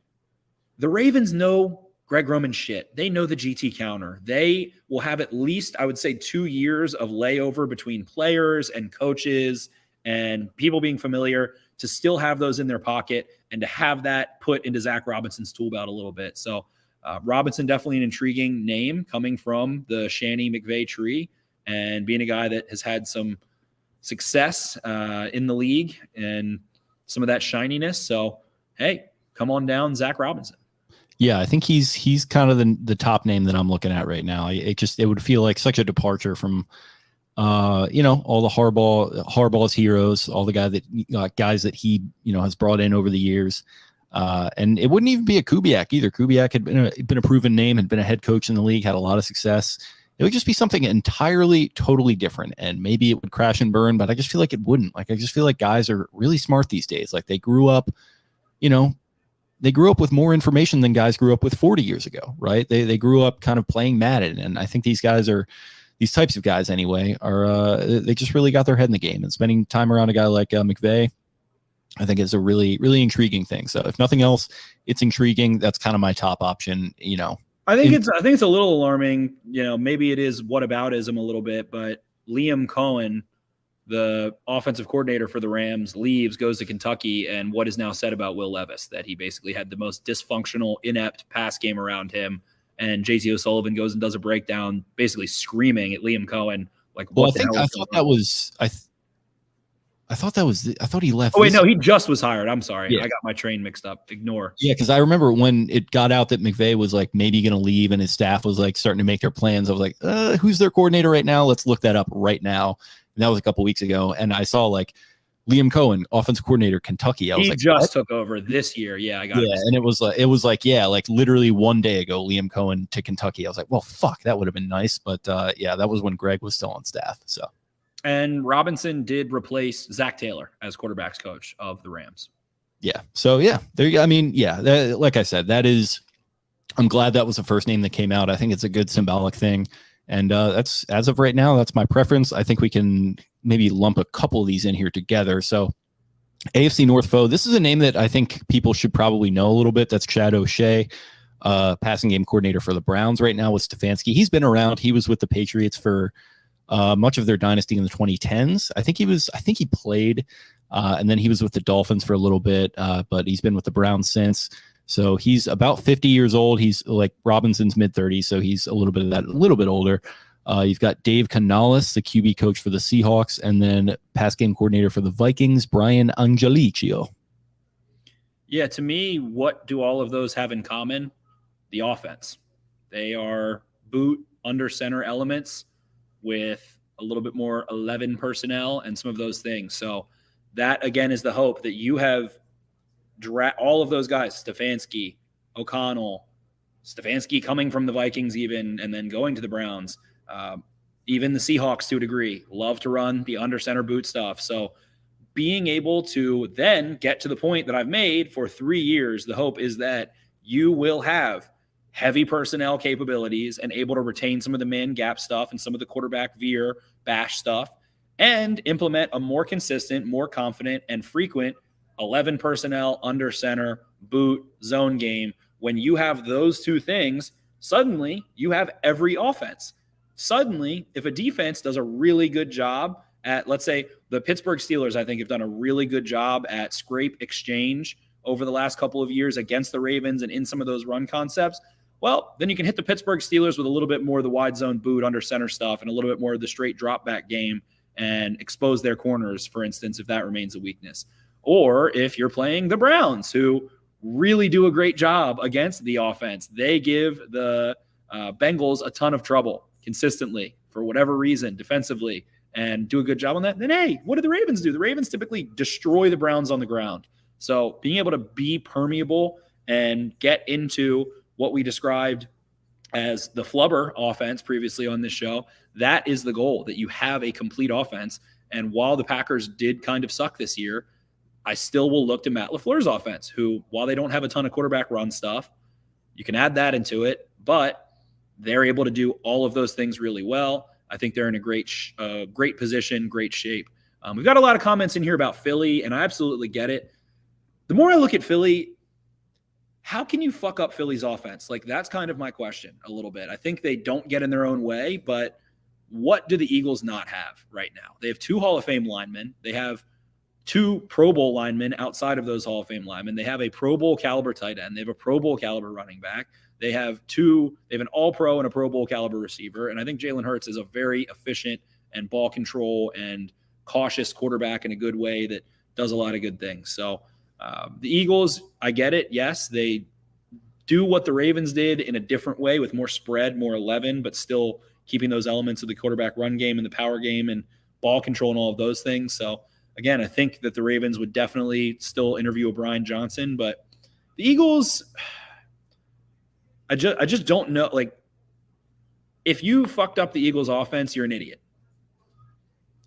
the Ravens know Greg Roman shit. They know the GT counter. They will have at least, I would say, 2 years of layover between players and coaches and people being familiar to still have those in their pocket and to have that put into Zach Robinson's tool belt a little bit. So Robinson, definitely an intriguing name coming from the Shanny McVay tree and being a guy that has had some success in the league and some of that shininess. So, hey, come on down, Zach Robinson. Yeah, I think he's kind of the top name that I'm looking at right now. It would feel like such a departure from, all the Harbaugh's heroes, all the guys that he, has brought in over the years. And it wouldn't even be a Kubiak either. Kubiak had been a proven name, had been a head coach in the league, had a lot of success. It would just be something entirely, totally different. And maybe it would crash and burn, but I just feel like it wouldn't. Like, I just feel like guys are really smart these days. Like, they grew up with more information than guys grew up with 40 years ago, right? They grew up kind of playing Madden. And I think these types of guys anyway, they just really got their head in the game, and spending time around a guy like McVay, I think is a really, really intriguing thing. So if nothing else, it's intriguing. That's kind of my top option, I think it's a little alarming. Maybe it is whataboutism a little bit, but Liam Cohen, the offensive coordinator for the Rams, leaves, goes to Kentucky, and what is now said about Will Levis, that he basically had the most dysfunctional, inept pass game around him. And J.C. O'Sullivan goes and does a breakdown, basically screaming at Liam Cohen, like, "What the hell?" I thought he left. Oh wait, no, he just was hired. I'm sorry, I got my train mixed up. Ignore. Yeah, because I remember when it got out that McVay was like maybe going to leave, and his staff was like starting to make their plans. I was like, who's their coordinator right now? Let's look that up right now. And that was a couple weeks ago, and I saw like Liam Cohen, offensive coordinator, Kentucky. He just took over this year. Yeah, I got it. And it was like literally one day ago, Liam Cohen to Kentucky. I was like, well, fuck, that would have been nice, but that was when Greg was still on staff. So. And Robinson did replace Zach Taylor as quarterback's coach of the Rams. Yeah. So there you go. I mean, like I said, I'm glad that was the first name that came out. I think it's a good symbolic thing. And that's, as of right now, that's my preference. I think we can maybe lump a couple of these in here together. So AFC North foe, this is a name that I think people should probably know a little bit. That's Chad O'Shea, passing game coordinator for the Browns right now with Stefanski. He's been around. He was with the Patriots for much of their dynasty in the 2010s. I think he played, and then he was with the Dolphins for a little bit, but he's been with the Browns since. So he's about 50 years old. He's like Robinson's mid-30s, so he's a little bit older. You've got Dave Canales, the QB coach for the Seahawks, and then pass game coordinator for the Vikings, Brian Angelicio. Yeah, to me, what do all of those have in common? The offense. They are boot, under center elements with a little bit more 11 personnel and some of those things. So that, again, is the hope that you have all of those guys, Stefanski, O'Connell, Stefanski coming from the Vikings even, and then going to the Browns. Even the Seahawks, to a degree, love to run the under center boot stuff. So being able to then get to the point that I've made for 3 years, the hope is that you will have heavy personnel capabilities and able to retain some of the man gap stuff and some of the quarterback veer bash stuff, and implement a more consistent, more confident, and frequent 11 personnel, under center, boot, zone game. When you have those two things, suddenly you have every offense. Suddenly, if a defense does a really good job at, let's say, the Pittsburgh Steelers, I think, have done a really good job at scrape exchange over the last couple of years against the Ravens and in some of those run concepts. Well, then you can hit the Pittsburgh Steelers with a little bit more of the wide zone boot, under center stuff, and a little bit more of the straight drop back game, and expose their corners, for instance, if that remains a weakness. Or if you're playing the Browns, who really do a great job against the offense, they give the Bengals a ton of trouble consistently for whatever reason defensively, and do a good job on that. Then, hey, what do the Ravens do? The Ravens typically destroy the Browns on the ground. So being able to be permeable and get into what we described as the flubber offense previously on this show, that is the goal, that you have a complete offense. And while the Packers did kind of suck this year, I still will look to Matt LaFleur's offense, who, while they don't have a ton of quarterback run stuff, you can add that into it, but they're able to do all of those things really well. I think they're in a great position, great shape. We've got a lot of comments in here about Philly, and I absolutely get it. The more I look at Philly, how can you fuck up Philly's offense? Like, that's kind of my question a little bit. I think they don't get in their own way, but what do the Eagles not have right now? They have 2 Hall of Fame linemen. They have 2 Pro Bowl linemen outside of those Hall of Fame linemen. They have a Pro Bowl caliber tight end. They have a Pro Bowl caliber running back. They have an All-Pro and a Pro Bowl caliber receiver. And I think Jalen Hurts is a very efficient and ball control and cautious quarterback in a good way that does a lot of good things. So the Eagles, I get it. Yes, they do what the Ravens did in a different way with more spread, more 11, but still keeping those elements of the quarterback run game and the power game and ball control and all of those things. So again, I think that the Ravens would definitely still interview O'Brien Johnson, but The Eagles, I just don't know. Like, if you fucked up the Eagles offense, you're an idiot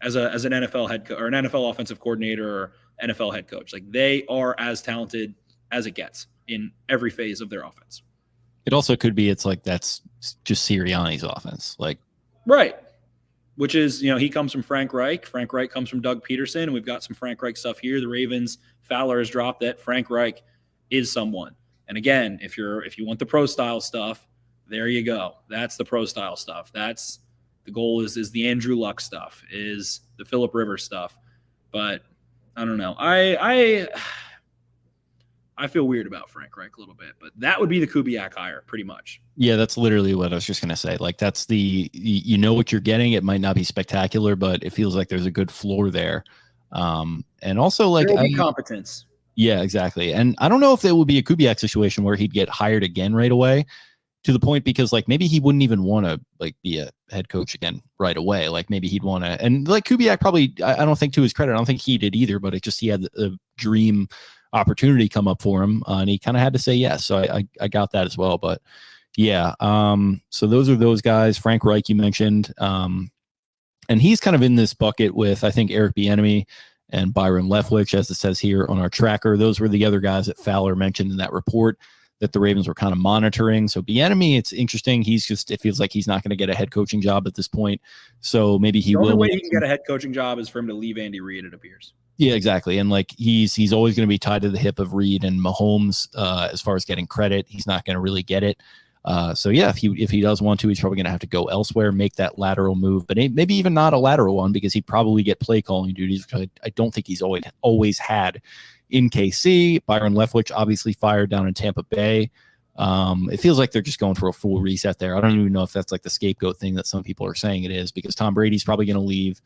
as an NFL head coach or an NFL offensive coordinator or NFL head coach. Like, they are as talented as it gets in every phase of their offense. It also could be it's like that's just Sirianni's offense. Like, right. Which is, he comes from Frank Reich. Frank Reich comes from Doug Peterson, and we've got some Frank Reich stuff here. The Ravens, Fowler has dropped that Frank Reich is someone. And again, if you want the pro style stuff, there you go. That's the pro style stuff. That's the goal is the Andrew Luck stuff, is the Phillip Rivers stuff. But I don't know. I feel weird about Frank Reich a little bit, but that would be the Kubiak hire pretty much. Yeah, that's literally what I was just going to say. Like, that's you know what you're getting. It might not be spectacular, but it feels like there's a good floor there. And also, like, there will be competence. Yeah, exactly. And I don't know if it would be a Kubiak situation where he'd get hired again right away, to the point because like maybe he wouldn't even want to like be a head coach again right away. Like maybe he'd want to, and like Kubiak probably, I don't think, to his credit, I don't think he did either, but he had a dream opportunity come up for him, and he kind of had to say yes. So I got that as well. But yeah, so those are those guys. Frank Reich you mentioned, and he's kind of in this bucket with, I think, Eric Bieniemy and Byron Leftwich, as it says here on our tracker. Those were the other guys that Fowler mentioned in that report that the Ravens were kind of monitoring. So Bieniemy, it's interesting. It feels like he's not going to get a head coaching job at this point. So maybe he will. The only way he can get a head coaching job is for him to leave Andy Reid, it appears. Yeah, exactly. And like he's always going to be tied to the hip of Reid and Mahomes as far as getting credit. He's not going to really get it. So yeah, if he does want to, he's probably going to have to go elsewhere, make that lateral move, but maybe even not a lateral one, because he'd probably get play calling duties, which I don't think he's always had in KC. Byron Leftwich obviously fired down in Tampa Bay. It feels like they're just going for a full reset there. I don't even know if that's like the scapegoat thing that some people are saying it is, because Tom Brady's probably going to leave.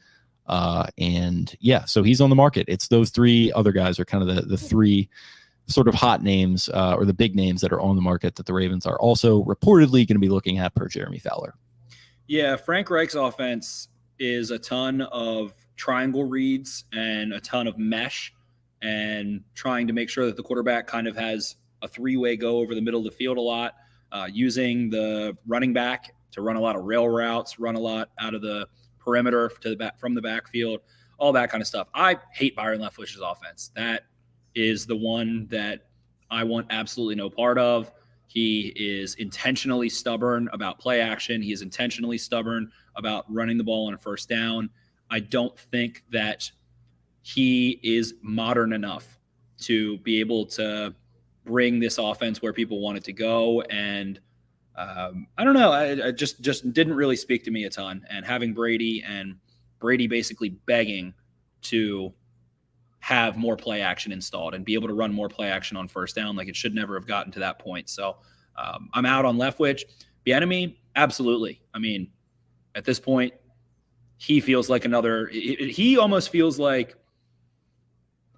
And yeah, so he's on the market. It's those three other guys are kind of the three sort of hot names or the big names that are on the market that the Ravens are also reportedly going to be looking at, per Jeremy Fowler. Yeah, Frank Reich's offense is a ton of triangle reads and a ton of mesh and trying to make sure that the quarterback kind of has a three-way go over the middle of the field a lot, using the running back to run a lot of rail routes, run a lot out of the perimeter to the back, from the backfield, all that kind of stuff. I hate Byron Leftwich's offense. That is the one that I want absolutely no part of. He is intentionally stubborn about play action. He is intentionally stubborn about running the ball on a first down. I don't think that he is modern enough to be able to bring this offense where people want it to go. And I don't know. I just didn't really speak to me a ton. And having Brady basically begging to have more play action installed and be able to run more play action on first down, like it should never have gotten to that point. So I'm out on Leftwich. Bieniemy, absolutely. I mean, at this point, he feels like he almost feels like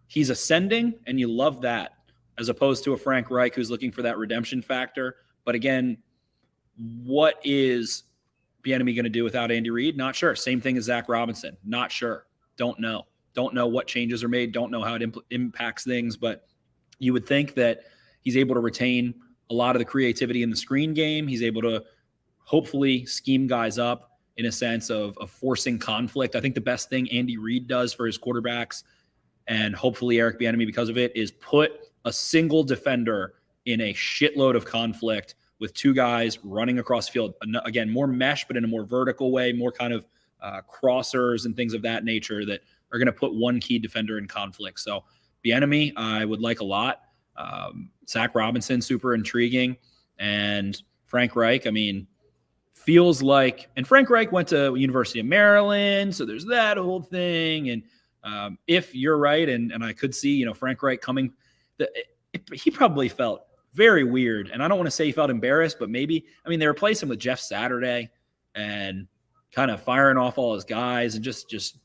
he's ascending, and you love that, as opposed to a Frank Reich who's looking for that redemption factor. But again, what is Bieniemy going to do without Andy Reid? Not sure. Same thing as Zach Robinson. Not sure. Don't know. Don't know what changes are made. Don't know how it impacts things. But you would think that he's able to retain a lot of the creativity in the screen game. He's able to hopefully scheme guys up in a sense of forcing conflict. I think the best thing Andy Reid does for his quarterbacks, and hopefully Eric Bieniemy because of it, is put a single defender in a shitload of conflict with two guys running across the field. Again, more mesh, but in a more vertical way, more kind of crossers and things of that nature that are going to put one key defender in conflict. So Bieniemy, I would like a lot. Zach Robinson, super intriguing. And Frank Reich, I mean, feels like, and Frank Reich went to University of Maryland, so there's that whole thing. And if you're right, and I could see, Frank Reich coming, he probably felt very weird. And I don't want to say he felt embarrassed, but maybe, they replaced him with Jeff Saturday and kind of firing off all his guys, and just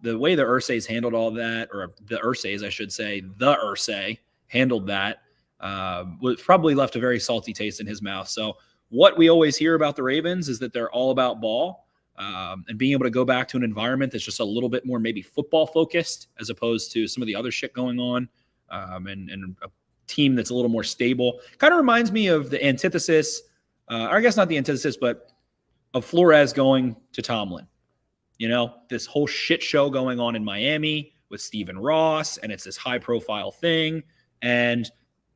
the way the Ursays handled all that, or the Ursays, I should say, the Ursay handled that, was probably left a very salty taste in his mouth. So what we always hear about the Ravens is that they're all about ball, and being able to go back to an environment that's just a little bit more maybe football focused, as opposed to some of the other shit going on, and a team that's a little more stable. Kind of reminds me of the antithesis, or I guess not the antithesis, but of Flores going to Tomlin. You know, this whole shit show going on in Miami with Stephen Ross, and it's this high-profile thing, and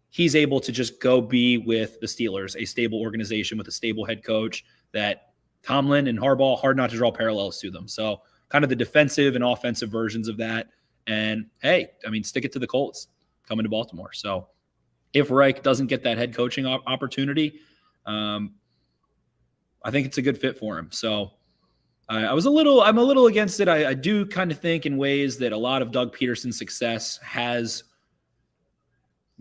he's able to just go be with the Steelers, a stable organization with a stable head coach that Tomlin and Harbaugh, hard not to draw parallels to them. So kind of the defensive and offensive versions of that. And hey, I mean, stick it to the Colts coming to Baltimore. So if Reich doesn't get that head coaching opportunity, I think it's a good fit for him. So I'm a little against it. I do kind of think in ways that a lot of Doug Peterson's success has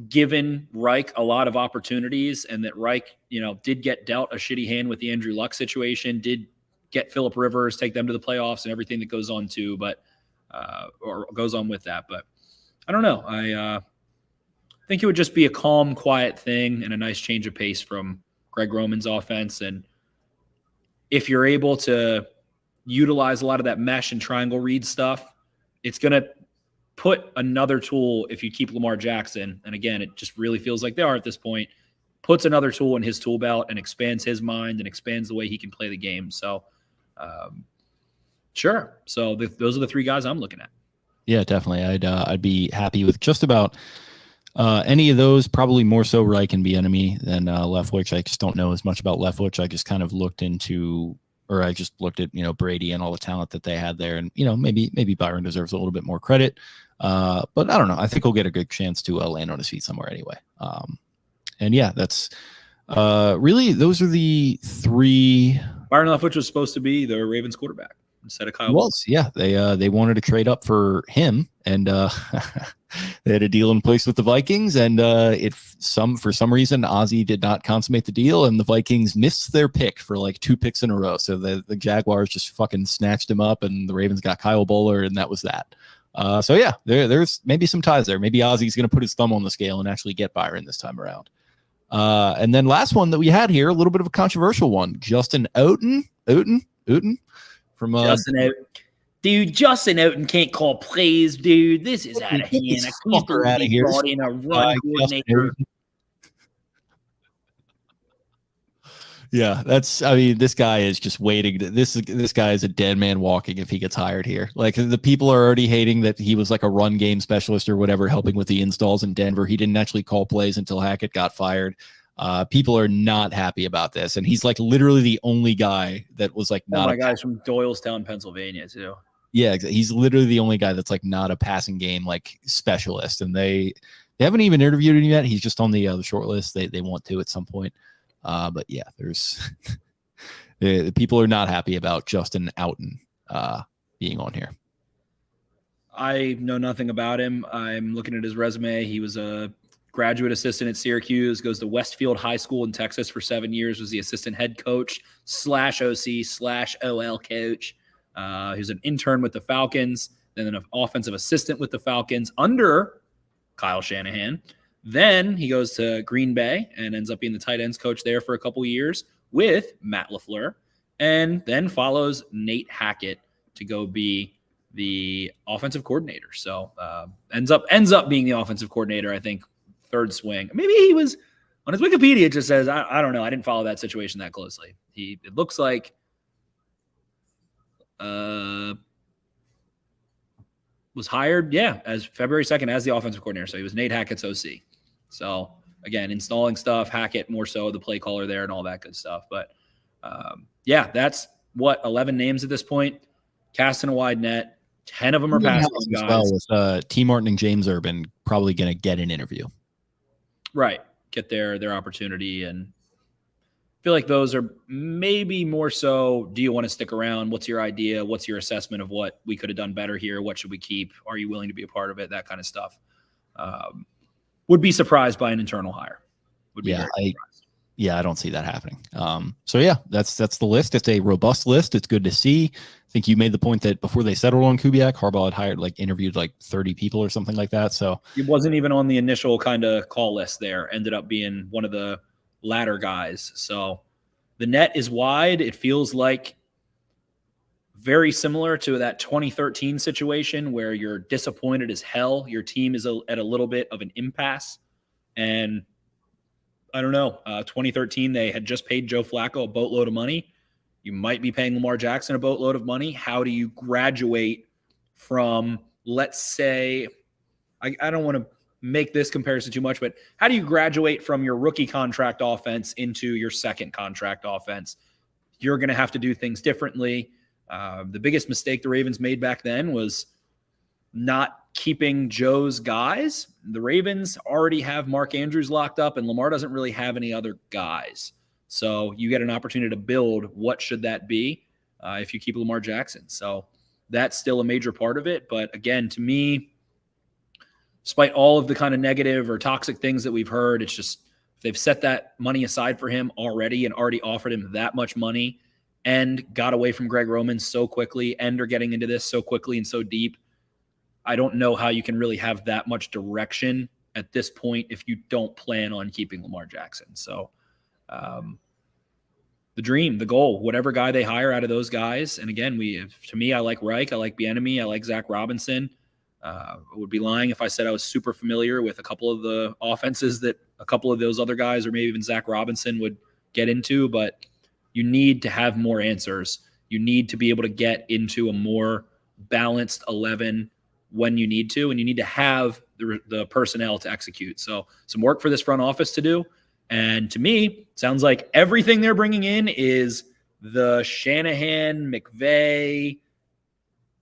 given Reich a lot of opportunities, and that Reich, did get dealt a shitty hand with the Andrew Luck situation, did get Phillip Rivers, take them to the playoffs and everything that goes on too, or goes on with that. But I don't know. I think it would just be a calm, quiet thing and a nice change of pace from Greg Roman's offense. And if you're able to utilize a lot of that mesh and triangle read stuff, it's going to put another tool, if you keep Lamar Jackson, and again, it just really feels like they are at this point, puts another tool in his tool belt and expands his mind and expands the way he can play the game. So, sure. So those are the three guys I'm looking at. Yeah, definitely. I'd be happy with just about any of those, probably more so Reich and Bieniemy than Leftwich. I just don't know as much about Leftwich. I just kind of looked at, Brady and all the talent that they had there. And, maybe Byron deserves a little bit more credit. But I don't know. I think he'll get a good chance to land on his feet somewhere anyway. And yeah, that's really, those are the three. Byron Leftwich was supposed to be the Ravens quarterback instead of Kyle. Well, yeah, they wanted to trade up for him, and they had a deal in place with the Vikings, and for some reason Ozzie did not consummate the deal, and the Vikings missed their pick for like 2 picks in a row. So the Jaguars just fucking snatched him up, and the Ravens got Kyle Bowler, and that was that. So yeah, there's maybe some ties there. Maybe Ozzie's going to put his thumb on the scale and actually get Byron this time around. And then last one that we had here, a little bit of a controversial one, Justin Outen from Justin Outen. Dude, Justin Outen can't call plays, dude. This is out of hand. This fucker out of here. Brought in a run coordinator. Yeah, this guy is just waiting. This guy is a dead man walking if he gets hired here. Like, the people are already hating that he was like a run game specialist or whatever, helping with the installs in Denver. He didn't actually call plays until Hackett got fired. People are not happy about this. And he's like literally the only guy that was like not. Oh my guy's from Doylestown, Pennsylvania too. Yeah, he's literally the only guy that's like not a passing game like specialist. And they haven't even interviewed him yet. He's just on the short list. They want to at some point. But yeah, there's the people are not happy about Justin Outen being on here. I know nothing about him. I'm looking at his resume. He was a graduate assistant at Syracuse, goes to Westfield High School in Texas for 7 years, was the assistant head coach /OC/OL coach. He was an intern with the Falcons, then an offensive assistant with the Falcons under Kyle Shanahan. Then he goes to Green Bay and ends up being the tight ends coach there for a couple of years with Matt LaFleur, and then follows Nate Hackett to go be the offensive coordinator. So ends up being the offensive coordinator, I think, third swing. Maybe he was on his Wikipedia. It just says, I don't know. I didn't follow that situation that closely. It looks like was hired, as February 2nd as the offensive coordinator. So he was Nate Hackett's OC. So again, installing stuff, Hackett more so the play caller there and all that good stuff. But that's 11 names at this point. Casting a wide net. 10 of them are passing guys. Well, with T. Martin and James Urban probably going to get an interview. Right. Get their opportunity. And I feel like those are maybe more so, do you want to stick around? What's your idea? What's your assessment of what we could have done better here? What should we keep? Are you willing to be a part of it? That kind of stuff. Would be surprised by an internal hire. Would be very surprised. I don't see that happening. So yeah, that's the list. It's a robust list. It's good to see. I think you made the point that before they settled on Kubiak, Harbaugh had interviewed 30 people or something like that. So it wasn't even on the initial kind of call list there. Ended up being one of the latter guys. So the net is wide. It feels like very similar to that 2013 situation where you're disappointed as hell. Your team is at a little bit of an impasse. And I don't know, 2013, they had just paid Joe Flacco a boatload of money. You might be paying Lamar Jackson a boatload of money. How do you graduate from, let's say, I don't want to make this comparison too much, but how do you graduate from your rookie contract offense into your second contract offense? You're going to have to do things differently. The biggest mistake the Ravens made back then was not keeping Joe's guys. The Ravens already have Mark Andrews locked up, and Lamar doesn't really have any other guys. So you get an opportunity to build. What should that be if you keep Lamar Jackson? So that's still a major part of it. But again, to me, despite all of the kind of negative or toxic things that we've heard, it's just they've set that money aside for him already and already offered him that much money and got away from Greg Roman so quickly and are getting into this so quickly and so deep. I don't know how you can really have that much direction at this point if you don't plan on keeping Lamar Jackson. So the dream, the goal, whatever guy they hire out of those guys. And again, to me, I like Reich, I like Bieniemy, I like Zach Robinson. I would be lying if I said I was super familiar with a couple of the offenses that a couple of those other guys or maybe even Zach Robinson would get into, but you need to have more answers. You need to be able to get into a more balanced 11 when you need to, and you need to have the personnel to execute. So some work for this front office to do. And to me, sounds like everything they're bringing in is the Shanahan, McVay,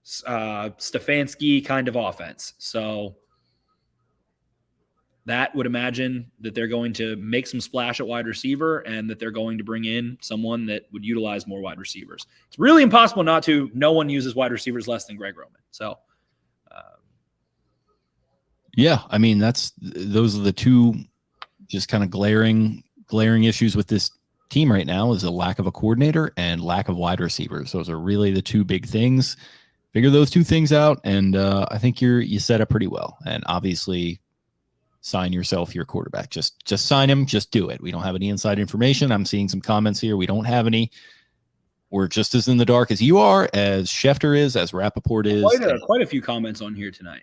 Stefanski kind of offense. So that would imagine that they're going to make some splash at wide receiver and that they're going to bring in someone that would utilize more wide receivers. It's really impossible not to. No one uses wide receivers less than Greg Roman. So, yeah, I mean, those are the two just kind of glaring issues with this team right now is a lack of a coordinator and lack of wide receivers. Those are really the two big things. Figure those two things out, and I think you set up pretty well. And obviously, sign yourself your quarterback. Just sign him. Just do it. We don't have any inside information. I'm seeing some comments here. We don't have any. We're just as in the dark as you are, as Schefter is, as Rappaport is. Quite a few comments on here tonight.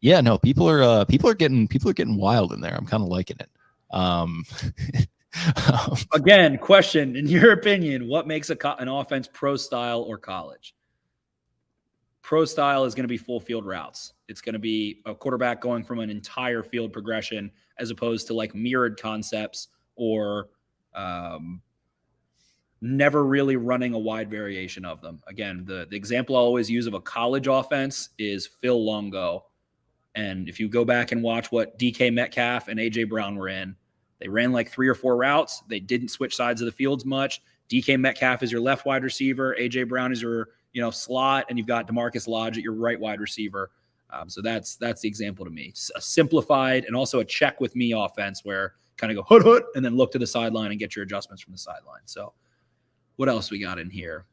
Yeah, no, people are getting wild in there. I'm kind of liking it. Again, question: in your opinion, what makes an offense pro style or college? Pro style is going to be full field routes. It's going to be a quarterback going from an entire field progression as opposed to like mirrored concepts or never really running a wide variation of them. Again, the example I always use of a college offense is Phil Longo. And if you go back and watch what DK Metcalf and AJ Brown were in, they ran like 3 or 4 routes. They didn't switch sides of the fields much. DK Metcalf is your left wide receiver. AJ Brown is your slot, and you've got DeMarcus Lodge at your right wide receiver. So that's the example to me. It's a simplified and also a check with me offense where kind of go hood and then look to the sideline and get your adjustments from the sideline. So what else we got in here?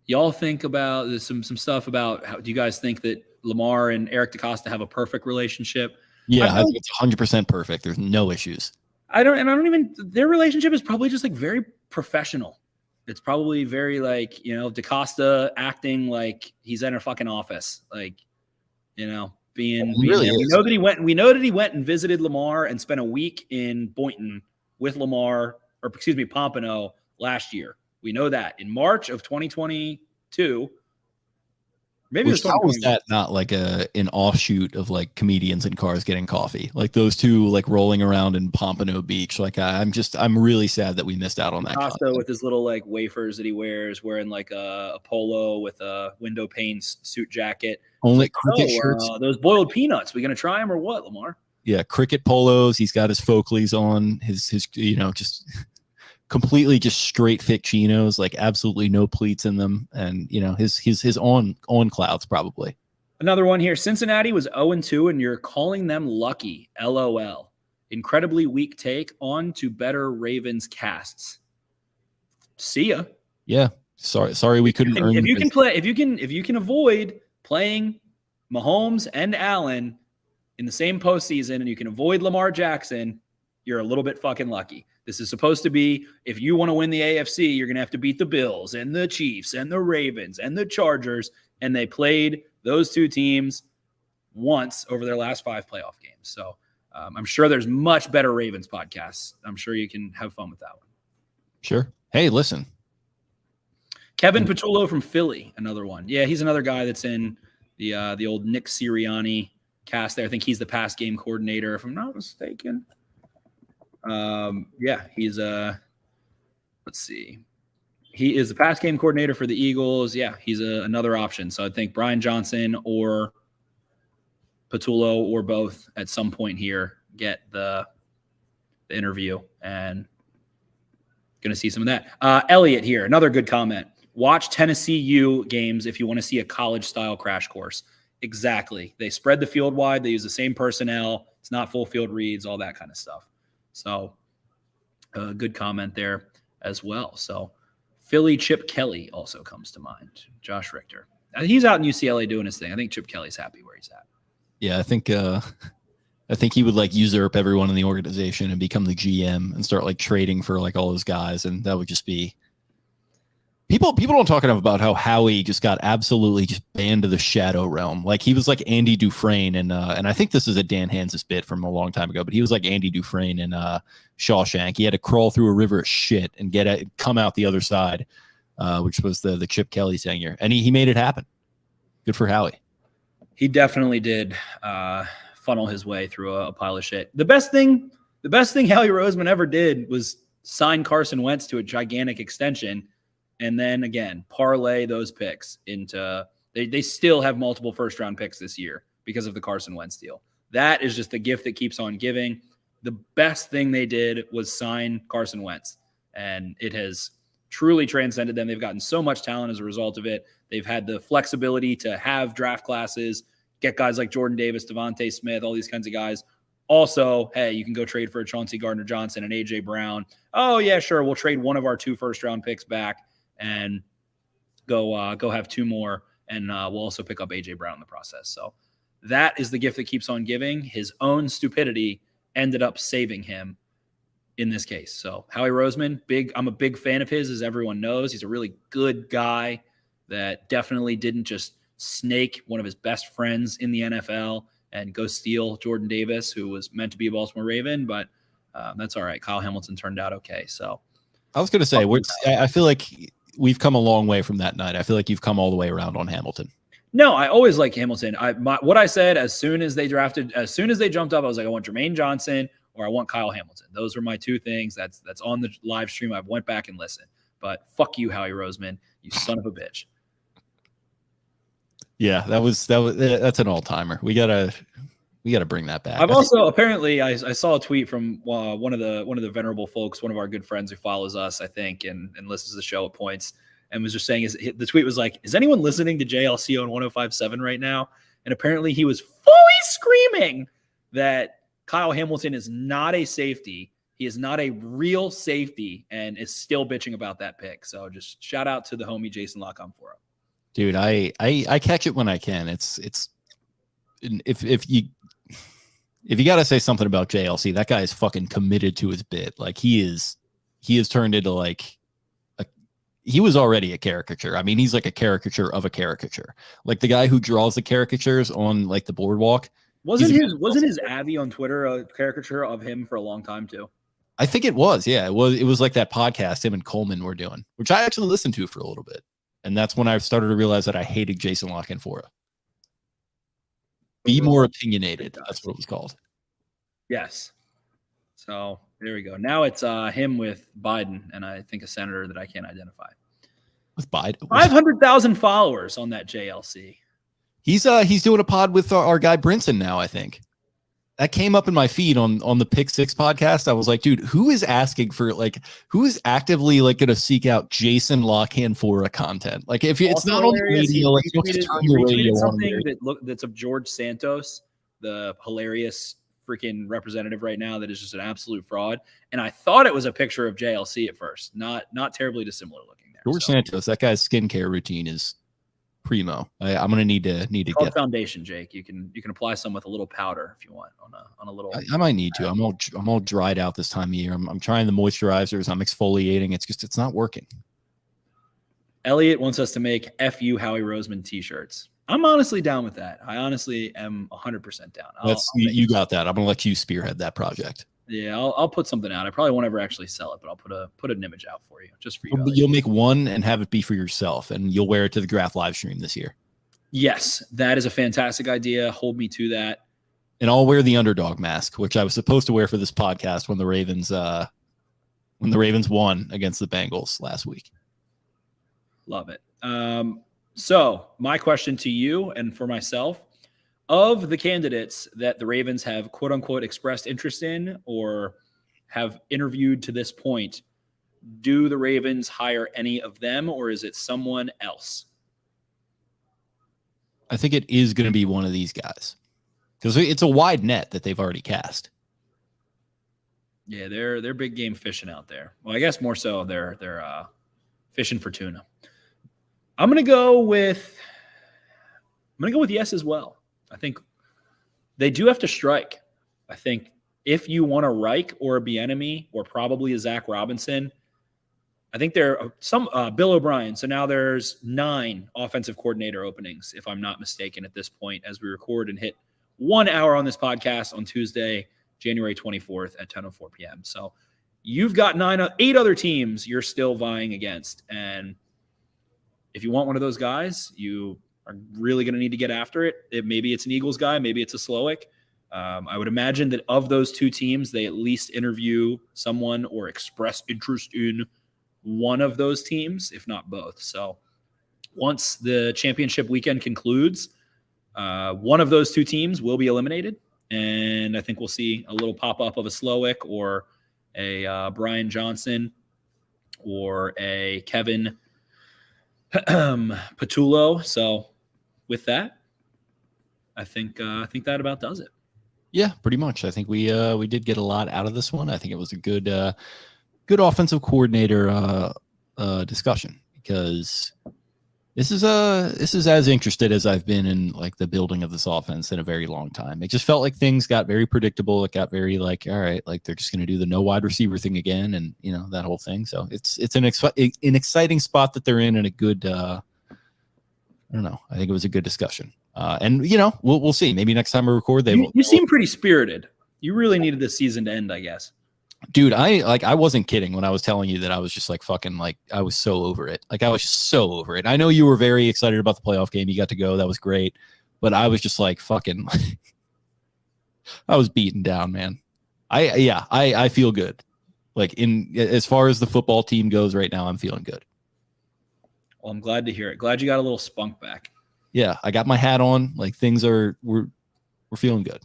Y'all think about some stuff about how do you guys think that Lamar and Eric DeCosta have a perfect relationship? Yeah, I think it's 100% perfect. There's no issues. Their relationship is probably just like very professional. It's probably very like, DeCosta acting like he's in a fucking office. Like, being really we know that he went and visited Lamar and spent a week in Boynton with Lamar, or excuse me, Pompano last year. We know that in March of 2022. Maybe how was that not like an offshoot of like comedians in cars getting coffee? Like those two like rolling around in Pompano Beach. Like I'm really sad that we missed out on that. Costa with his little like wafers that he wears, wearing like a polo with a window pane suit jacket. Only cricket shirts. Those boiled peanuts. We gonna try them or what, Lamar? Yeah, cricket polos. He's got his Folkleys on. His just completely just straight fit chinos, like absolutely no pleats in them, and his on clouds probably. Another one here. Cincinnati was 0-2, and you're calling them lucky. LOL. Incredibly weak take. On to better Ravens casts. See ya. Yeah. Sorry we couldn't earn. If you can avoid playing Mahomes and Allen in the same postseason, and you can avoid Lamar Jackson, you're a little bit fucking lucky. This is supposed to be, if you want to win the AFC, you're going to have to beat the Bills and the Chiefs and the Ravens and the Chargers. And they played those two teams once over their last 5 playoff games. So I'm sure there's much better Ravens podcasts. I'm sure you can have fun with that one. Sure. Hey, listen. Kevin Patullo from Philly, another one. Yeah, he's another guy that's in the old Nick Sirianni cast there. I think he's the pass game coordinator, if I'm not mistaken. Yeah, he's let's see. He is the pass game coordinator for the Eagles. Yeah, he's another option. So I think Brian Johnson or Patullo or both at some point here get the interview, and going to see some of that. Elliot here, another good comment. Watch Tennessee U games if you want to see a college-style crash course. Exactly. They spread the field wide. They use the same personnel. It's not full field reads, all that kind of stuff. So good comment there as well. So Philly Chip Kelly also comes to mind. Josh Richter. He's out in UCLA doing his thing. I think Chip Kelly's happy where he's at. Yeah, I think he would like usurp everyone in the organization and become the GM and start like trading for like all those guys, and that would just be people don't talk enough about how Howie just got absolutely just banned to the shadow realm. Like he was like Andy Dufresne, and I think this is a Dan Hansis bit from a long time ago, but he was like Andy Dufresne in Shawshank. He had to crawl through a river of shit and come out the other side, which was the Chip Kelly tenure, and he made it happen. Good for Howie. He definitely did funnel his way through a pile of shit. The best thing Howie Roseman ever did was sign Carson Wentz to a gigantic extension, and then again parlay those picks into they still have multiple first round picks this year because of the Carson Wentz deal. That is just the gift that keeps on giving. The best thing they did was sign Carson Wentz, and it has truly transcended them. They've gotten so much talent as a result of it. They've had the flexibility to have draft classes, get guys like Jordan Davis, Devontae Smith, all these kinds of guys. Also, hey, you can go trade for a Chauncey Gardner-Johnson and A.J. Brown. Oh, yeah, sure. We'll trade one of our 2 first-round picks back and go have 2 more, and we'll also pick up A.J. Brown in the process. So that is the gift that keeps on giving. His own stupidity ended up saving him in this case. So Howie Roseman, I'm a big fan of his, as everyone knows. He's a really good guy that definitely didn't just snake one of his best friends in the NFL and go steal Jordan Davis, who was meant to be a Baltimore Raven, but that's all right. Kyle Hamilton turned out okay. So I was going to say, I feel like we've come a long way from that night. I feel like you've come all the way around on Hamilton. No, I always like Hamilton. What I said as soon as they jumped up, I was like, I want Jermaine Johnson or I want Kyle Hamilton. Those were my 2 things. That's on the live stream. I went back and listened. But fuck you, Howie Roseman, you son of a bitch. Yeah, that's an all-timer. We gotta bring that back. I've also apparently I saw a tweet from one of the venerable folks, one of our good friends who follows us, I think, and listens to the show at points, and was just saying, the tweet was like, is anyone listening to JLC on 105.7 right now? And apparently he was fully screaming that Kyle Hamilton is not a safety. He is not a real safety, and is still bitching about that pick. So just shout out to the homie Jason Lockcom for him. Dude, I catch it when I can. It's if you got to say something about JLC, that guy is fucking committed to his bit. Like he has turned into like he was already a caricature. I mean, he's like a caricature of a caricature. Like the guy who draws the caricatures on like the boardwalk. Wasn't his Abby on Twitter a caricature of him for a long time too? I think it was. Yeah, it was like that podcast him and Coleman were doing, which I actually listened to for a little bit. And that's when I started to realize that I hated Jason La Canfora. Be more opinionated. That's what it was called. Yes. So there we go. Now it's him with Biden, and I think a senator that I can't identify. With Biden? 500,000 followers on that JLC. He's doing a pod with our guy Brinson now, I think. That came up in my feed on the Pick Six podcast. I was like, dude, who is actively like going to seek out Jason La Canfora content? Like if it's not on the radio, like you just turn the radio on. That's of George Santos, the hilarious freaking representative right now that is just an absolute fraud. And I thought it was a picture of JLC at first, not terribly dissimilar looking there. George Santos, that guy's skincare routine is primo. I'm gonna need to get foundation, Jake. You can apply some with a little powder if you want on a little. I might need to. I'm all dried out this time of year. I'm trying the moisturizers. I'm exfoliating. It's not working. Elliot wants us to make "F you Howie Roseman" t-shirts. I'm honestly down with that. I honestly am 100% down. You got that. I'm gonna let you spearhead that project. Yeah, I'll put something out. I probably won't ever actually sell it, but I'll put an image out for you, just for you. You'll make one and have it be for yourself, and you'll wear it to the draft live stream this year. Yes, that is a fantastic idea. Hold me to that. And I'll wear the underdog mask, which I was supposed to wear for this podcast when the Ravens won against the Bengals last week. Love it. So my question to you and for myself, of the candidates that the Ravens have quote unquote expressed interest in or have interviewed to this point, do the Ravens hire any of them, or is it someone else? I think it is going to be one of these guys because it's a wide net that they've already cast. Yeah, they're big game fishing out there. Well, I guess more so they're fishing for tuna. I'm gonna go with yes as well. I think they do have to strike. I think if you want a Reich or a Bieniemy or probably a Zach Robinson, I think there are some Bill O'Brien. So now there's 9 offensive coordinator openings, if I'm not mistaken, at this point as we record and hit 1 hour on this podcast on Tuesday, January 24th at 10:04 p.m. So you've got 8 other teams you're still vying against. And if you want one of those guys, you are really going to need to get after it. Maybe it's an Eagles guy, maybe it's a Slowick. I would imagine that of those 2 teams, they at least interview someone or express interest in one of those teams, if not both. So once the championship weekend concludes, one of those 2 teams will be eliminated. And I think we'll see a little pop-up of a Slowick or a Brian Johnson or a Kevin Patullo. So with that, I think that about does it. Yeah, pretty much. I think we did get a lot out of this one. I think it was a good offensive coordinator discussion because this is as interested as I've been in like the building of this offense in a very long time. It just felt like things got very predictable. It got very like, all right, like they're just going to do the no wide receiver thing again, and that whole thing. So it's an exciting spot that they're in, and a good. I don't know. I think it was a good discussion, and we'll see. Maybe next time we record, you seem pretty spirited. You really needed this season to end, I guess. Dude, I wasn't kidding when I was telling you that I was just like fucking like I was so over it. Like I was just so over it. I know you were very excited about the playoff game. You got to go. That was great. But I was just like fucking I was beaten down, man. I feel good. Like as far as the football team goes right now, I'm feeling good. Well, I'm glad to hear it. Glad you got a little spunk back. Yeah, I got my hat on. Like we're feeling good.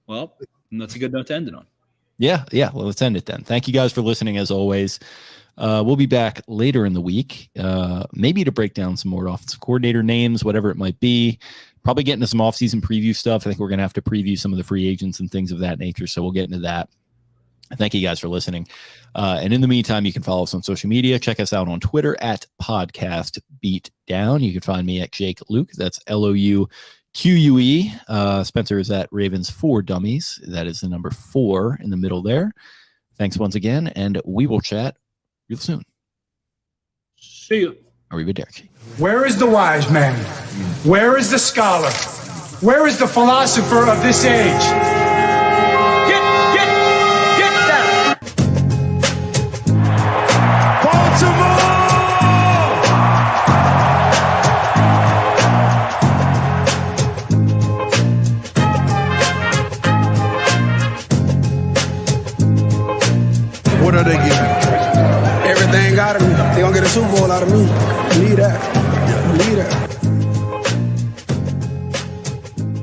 Well, and that's a good note to end it on. Yeah. Well, let's end it then. Thank you guys for listening as always. We'll be back later in the week, maybe to break down some more offensive coordinator names, whatever it might be. Probably get into some offseason preview stuff. I think we're going to have to preview some of the free agents and things of that nature. So we'll get into that. Thank you guys for listening. And in the meantime, you can follow us on social media. Check us out on Twitter at Podcast Beatdown. You can find me at Jake Luke. That's LOUQUE. Spencer is at Ravens 4 Dummies. That is the number 4 in the middle there. Thanks once again, and we will chat real soon. See you. Arrivederci. Where is the wise man? Where is the scholar? Where is the philosopher of this age? Get down! Baltimore! What are they getting? Everything out of me. They gonna get a Super Bowl out of me. Believe that. Believe that.